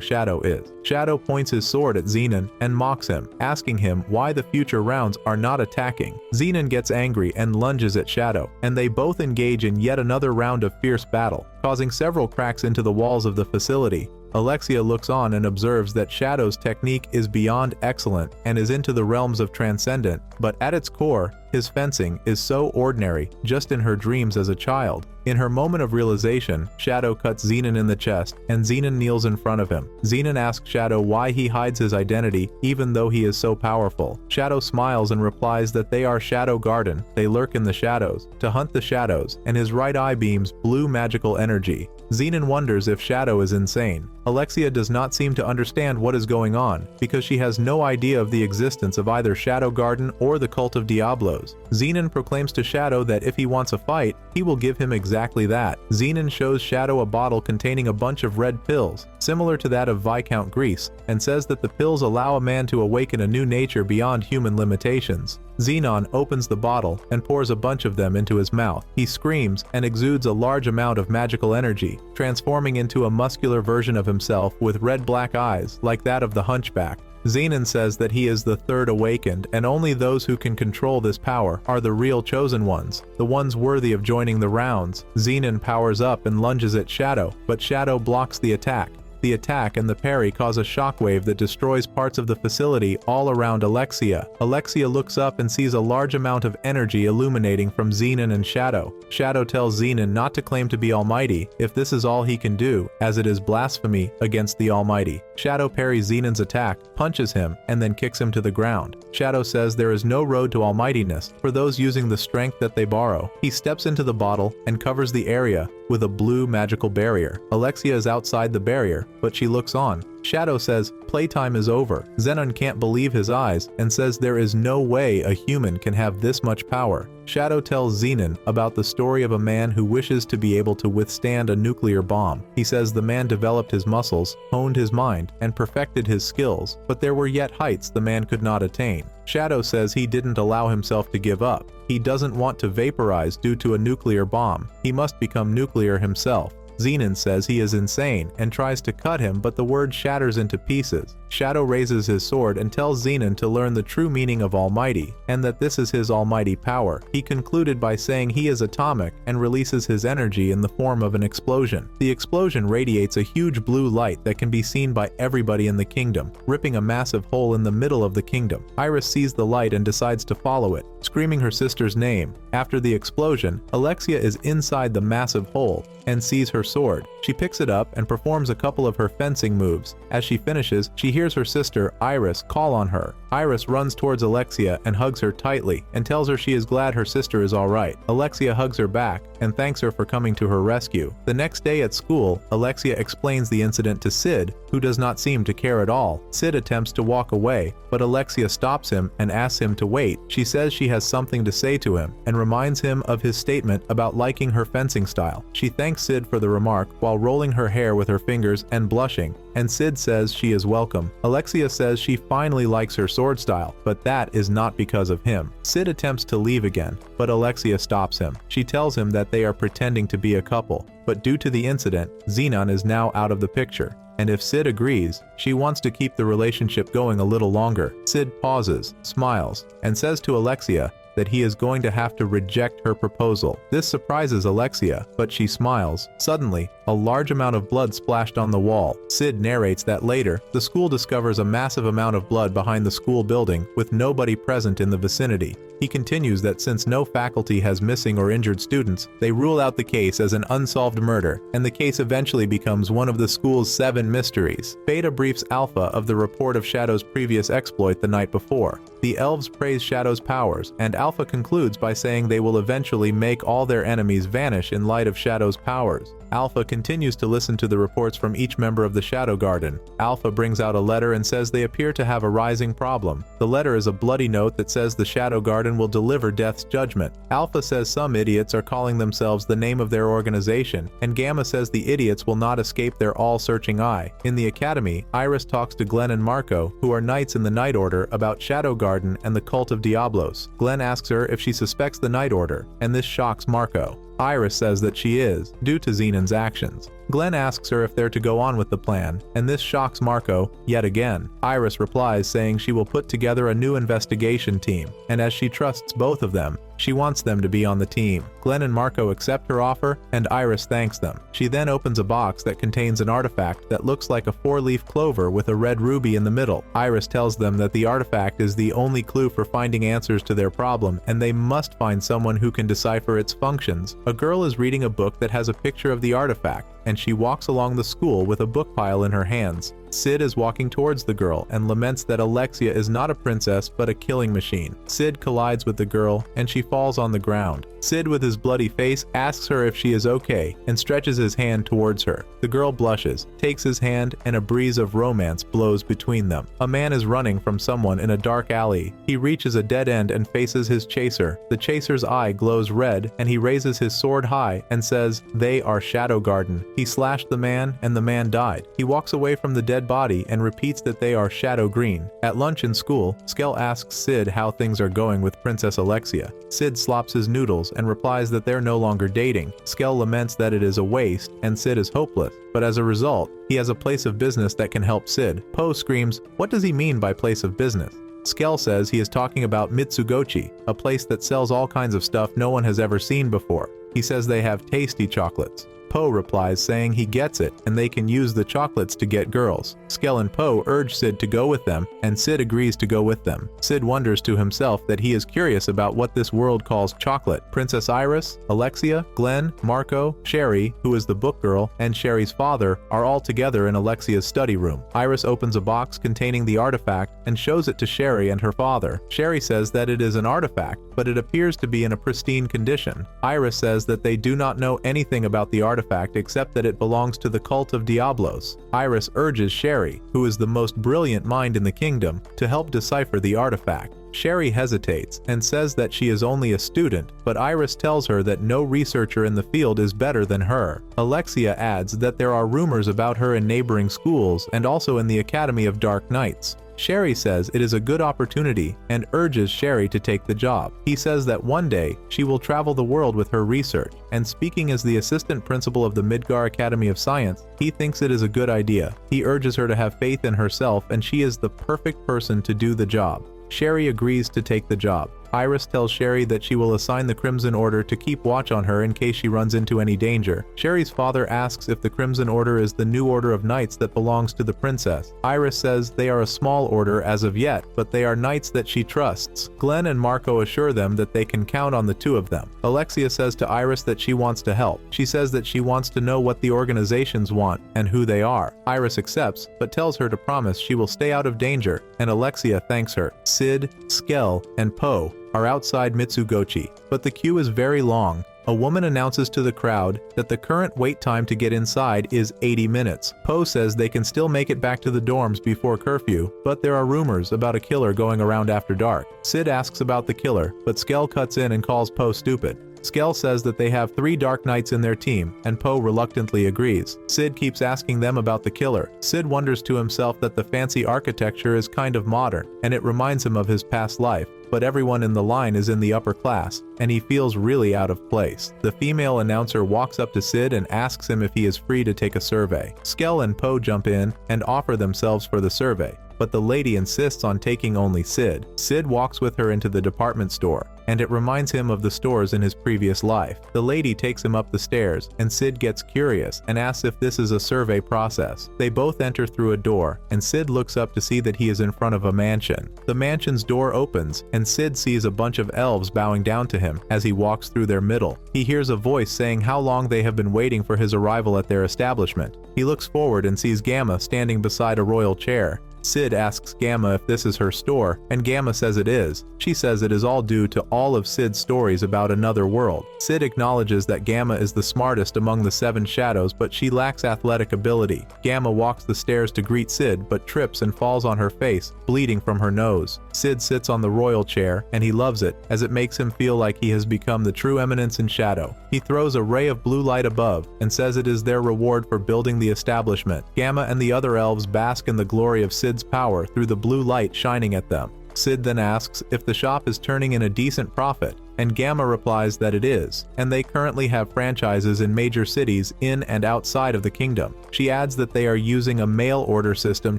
Shadow is. Shadow points his sword at Zenon and mocks him, asking him why the future rounds are not attacking. Zenon gets angry and lunges at Shadow, and they both engage in yet another round of fierce battle, causing several cracks into the walls of the facility. Alexia looks on and observes that Shadow's technique is beyond excellent and is into the realms of transcendent, but at its core, his fencing is so ordinary, just in her dreams as a child. In her moment of realization, Shadow cuts Zenon in the chest, and Zenon kneels in front of him. Zenon asks Shadow why he hides his identity even though he is so powerful. Shadow smiles and replies that they are Shadow Garden. They lurk in the shadows to hunt the shadows, and his right eye beams blue magical energy. Zenon wonders if Shadow is insane. Alexia does not seem to understand what is going on, because she has no idea of the existence of either Shadow Garden or the Cult of Diablos. Zenon proclaims to Shadow that if he wants a fight, he will give him exactly that. Zenon shows Shadow a bottle containing a bunch of red pills, similar to that of Viscount Grease, and says that the pills allow a man to awaken a new nature beyond human limitations. Zenon opens the bottle and pours a bunch of them into his mouth. He screams and exudes a large amount of magical energy, transforming into a muscular version of himself with red-black eyes like that of the Hunchback. Zenon says that he is the third awakened, and only those who can control this power are the real chosen ones, the ones worthy of joining the rounds. Zenon powers up and lunges at Shadow, but Shadow blocks the attack. The attack and the parry cause a shockwave that destroys parts of the facility all around Alexia. Alexia looks up and sees a large amount of energy illuminating from Zenon and Shadow. Shadow tells Zenon not to claim to be almighty if this is all he can do, as it is blasphemy against the Almighty. Shadow parries Zenon's attack, punches him, and then kicks him to the ground. Shadow says there is no road to almightiness for those using the strength that they borrow. He steps into the bottle and covers the area with a blue magical barrier. Alexia is outside the barrier, but she looks on. Shadow says playtime is over. Zenon can't believe his eyes and says there is no way a human can have this much power. Shadow tells Zenon about the story of a man who wishes to be able to withstand a nuclear bomb. He says the man developed his muscles, honed his mind, and perfected his skills, but there were yet heights the man could not attain. Shadow says he didn't allow himself to give up. He doesn't want to vaporize due to a nuclear bomb. He must become nuclear himself. Zenon says he is insane and tries to cut him, but the word shatters into pieces. Shadow raises his sword and tells Zenon to learn the true meaning of Almighty, and that this is his almighty power. He concluded by saying he is atomic and releases his energy in the form of an explosion. The explosion radiates a huge blue light that can be seen by everybody in the kingdom, ripping a massive hole in the middle of the kingdom. Iris sees the light and decides to follow it, screaming her sister's name. After the explosion, Alexia is inside the massive hole and sees her sword. She picks it up and performs a couple of her fencing moves. As she finishes, she hears her sister, Iris, call on her. Iris runs towards Alexia and hugs her tightly and tells her she is glad her sister is alright. Alexia hugs her back and thanks her for coming to her rescue. The next day at school, Alexia explains the incident to Sid, who does not seem to care at all. Sid attempts to walk away, but Alexia stops him and asks him to wait. She says she has something to say to him and reminds him of his statement about liking her fencing style. She thanks Sid for the the remark while rolling her hair with her fingers and blushing, and Sid says she is welcome. Alexia says she finally likes her sword style, but that is not because of him. Sid attempts to leave again, but Alexia stops him. She tells him that they are pretending to be a couple, but due to the incident, Xenon is now out of the picture. And if Sid agrees, she wants to keep the relationship going a little longer. Sid pauses, smiles, and says to Alexia that he is going to have to reject her proposal. This surprises Alexia, but she smiles. Suddenly, a large amount of blood splashed on the wall. Sid narrates that later, the school discovers a massive amount of blood behind the school building with nobody present in the vicinity. He continues that since no faculty has missing or injured students, they rule out the case as an unsolved murder, and the case eventually becomes one of the school's 7 mysteries. Beta briefs Alpha of the report of Shadow's previous exploit the night before. The elves praise Shadow's powers, and Alpha concludes by saying they will eventually make all their enemies vanish in light of Shadow's powers. Alpha continues to listen to the reports from each member of the Shadow Garden. Alpha brings out a letter and says they appear to have a rising problem. The letter is a bloody note that says the Shadow Garden will deliver Death's judgment. Alpha says some idiots are calling themselves the name of their organization, and Gamma says the idiots will not escape their all-searching eye. In the Academy, Iris talks to Glenn and Marco, who are knights in the Night Order, about Shadow Garden and the cult of Diablos. Glenn asks her if she suspects the Night Order, and this shocks Marco. Iris says that she is, due to Xenon's actions. Glenn asks her if they're to go on with the plan, and this shocks Marco yet again. Iris replies saying she will put together a new investigation team, and as she trusts both of them, she wants them to be on the team. Glenn and Marco accept her offer, and Iris thanks them. She then opens a box that contains an artifact that looks like a 4-leaf clover with a red ruby in the middle. Iris tells them that the artifact is the only clue for finding answers to their problem, and they must find someone who can decipher its functions. A girl is reading a book that has a picture of the artifact, and she walks along the school with a book pile in her hands. Sid is walking towards the girl and laments that Alexia is not a princess but a killing machine. Sid collides with the girl and she falls on the ground. Sid, with his bloody face, asks her if she is okay and stretches his hand towards her. The girl blushes, takes his hand, and a breeze of romance blows between them. A man is running from someone in a dark alley. He reaches a dead end and faces his chaser. The chaser's eye glows red and he raises his sword high and says, "They are Shadow Garden." He slashed the man and the man died. He walks away from the dead body and repeats that they are shadow green. At lunch in school, Skell asks Sid how things are going with Princess Alexia. Sid slops his noodles and replies that they're no longer dating. Skell laments that it is a waste and Sid is hopeless, but as a result, he has a place of business that can help Sid. Poe screams, "What does he mean by place of business?" Skell says he is talking about Mitsugochi, a place that sells all kinds of stuff no one has ever seen before. He says they have tasty chocolates. Poe replies saying he gets it and they can use the chocolates to get girls. Skell and Poe urge Sid to go with them, and Sid agrees to go with them. Sid wonders to himself that he is curious about what this world calls chocolate. Princess Iris, Alexia, Glenn, Marco, Sherry, who is the book girl, and Sherry's father are all together in Alexia's study room. Iris opens a box containing the artifact and shows it to Sherry and her father. Sherry says that it is an artifact, but it appears to be in a pristine condition. Iris says that they do not know anything about the artifact except that it belongs to the cult of Diablos. Iris urges Sherry, who is the most brilliant mind in the kingdom, to help decipher the artifact. Sherry hesitates and says that she is only a student, but Iris tells her that no researcher in the field is better than her. Alexia adds that there are rumors about her in neighboring schools and also in the Academy of Dark Knights. Sherry says it is a good opportunity and urges Sherry to take the job. He says that one day she will travel the world with her research, and speaking as the assistant principal of the Midgar Academy of Science, he thinks it is a good idea. He urges her to have faith in herself and she is the perfect person to do the job. Sherry agrees to take the job. Iris tells Sherry that she will assign the Crimson Order to keep watch on her in case she runs into any danger. Sherry's father asks if the Crimson Order is the new order of knights that belongs to the princess. Iris says they are a small order as of yet, but they are knights that she trusts. Glenn and Marco assure them that they can count on the two of them. Alexia says to Iris that she wants to help. She says that she wants to know what the organizations want and who they are. Iris accepts, but tells her to promise she will stay out of danger, and Alexia thanks her. Sid, Skell, and Poe are outside Mitsugochi, but the queue is very long. A woman announces to the crowd that the current wait time to get inside is 80 minutes. Poe says they can still make it back to the dorms before curfew, but there are rumors about a killer going around after dark. Sid asks about the killer, but Skell cuts in and calls Poe stupid. Skell says that they have 3 Dark Knights in their team, and Poe reluctantly agrees. Sid keeps asking them about the killer. Sid wonders to himself that the fancy architecture is kind of modern, and it reminds him of his past life, but everyone in the line is in the upper class, and he feels really out of place. The female announcer walks up to Sid and asks him if he is free to take a survey. Skell and Poe jump in and offer themselves for the survey, but the lady insists on taking only Sid. Sid walks with her into the department store, and it reminds him of the stores in his previous life. The lady takes him up the stairs, and Sid gets curious and asks if this is a survey process. They both enter through a door, and Sid looks up to see that he is in front of a mansion. The mansion's door opens, and Sid sees a bunch of elves bowing down to him as he walks through their middle. He hears a voice saying how long they have been waiting for his arrival at their establishment. He looks forward and sees Gamma standing beside a royal chair. Sid asks Gamma if this is her store, and Gamma says it is. She says it is all due to all of Sid's stories about another world. Sid acknowledges that Gamma is the smartest among the 7 shadows, but she lacks athletic ability. Gamma walks the stairs to greet Sid, but trips and falls on her face, bleeding from her nose. Sid sits on the royal chair, and he loves it, as it makes him feel like he has become the true eminence in shadow. He throws a ray of blue light above, and says it is their reward for building the establishment. Gamma and the other elves bask in the glory of Sid's power through the blue light shining at them. Sid then asks if the shop is turning in a decent profit, and Gamma replies that it is, and they currently have franchises in major cities in and outside of the kingdom. She adds that they are using a mail order system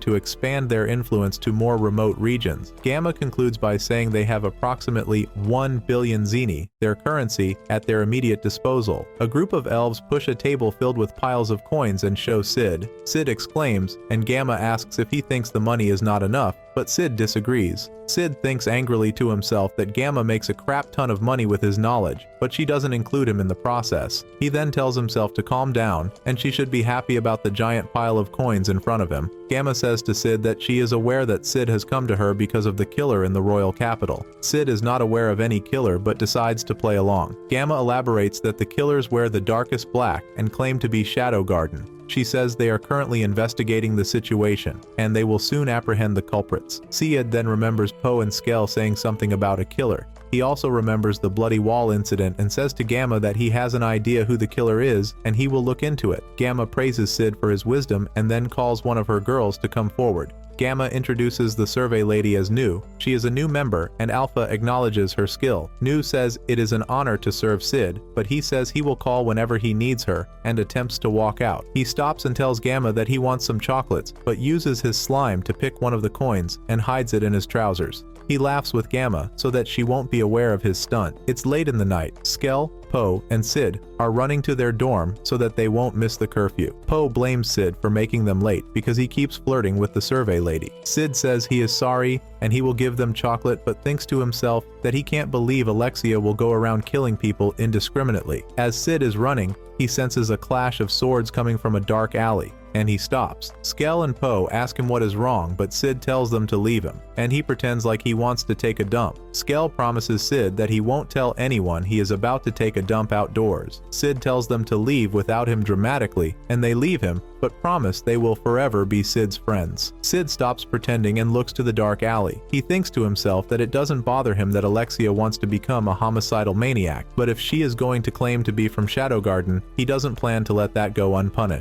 to expand their influence to more remote regions. Gamma concludes by saying they have approximately 1 billion zeni, their currency, at their immediate disposal. A group of elves push a table filled with piles of coins and show Sid. Sid exclaims, and Gamma asks if he thinks the money is not enough, but Sid disagrees. Sid thinks angrily to himself that Gamma makes a crap ton of money with his knowledge, but she doesn't include him in the process. He then tells himself to calm down, and she should be happy about the giant pile of coins in front of him. Gamma says to Sid that she is aware that Sid has come to her because of the killer in the royal capital. Sid is not aware of any killer but decides to play along. Gamma elaborates that the killers wear the darkest black and claim to be Shadow Garden. She says they are currently investigating the situation, and they will soon apprehend the culprits. Syed then remembers Poe and Skell saying something about a killer. He also remembers the bloody wall incident and says to Gamma that he has an idea who the killer is and he will look into it. Gamma praises Sid for his wisdom and then calls one of her girls to come forward. Gamma introduces the survey lady as Nu. She is a new member, and Alpha acknowledges her skill. Nu says it is an honor to serve Sid, but he says he will call whenever he needs her, and attempts to walk out. He stops and tells Gamma that he wants some chocolates, but uses his slime to pick one of the coins and hides it in his trousers. He laughs with Gamma so that she won't be aware of his stunt. It's late in the night. Skell, Poe, and Sid are running to their dorm so that they won't miss the curfew. Poe blames Sid for making them late because he keeps flirting with the survey lady. Sid says he is sorry and he will give them chocolate, but thinks to himself that he can't believe Alexia will go around killing people indiscriminately. As Sid is running, he senses a clash of swords coming from a dark alley, and he stops. Skell and Poe ask him what is wrong, but Sid tells them to leave him, and he pretends like he wants to take a dump. Skell promises Sid that he won't tell anyone he is about to take a dump outdoors. Sid tells them to leave without him dramatically, and they leave him, but promise they will forever be Sid's friends. Sid stops pretending and looks to the dark alley. He thinks to himself that it doesn't bother him that Alexia wants to become a homicidal maniac, but if she is going to claim to be from Shadow Garden, he doesn't plan to let that go unpunished.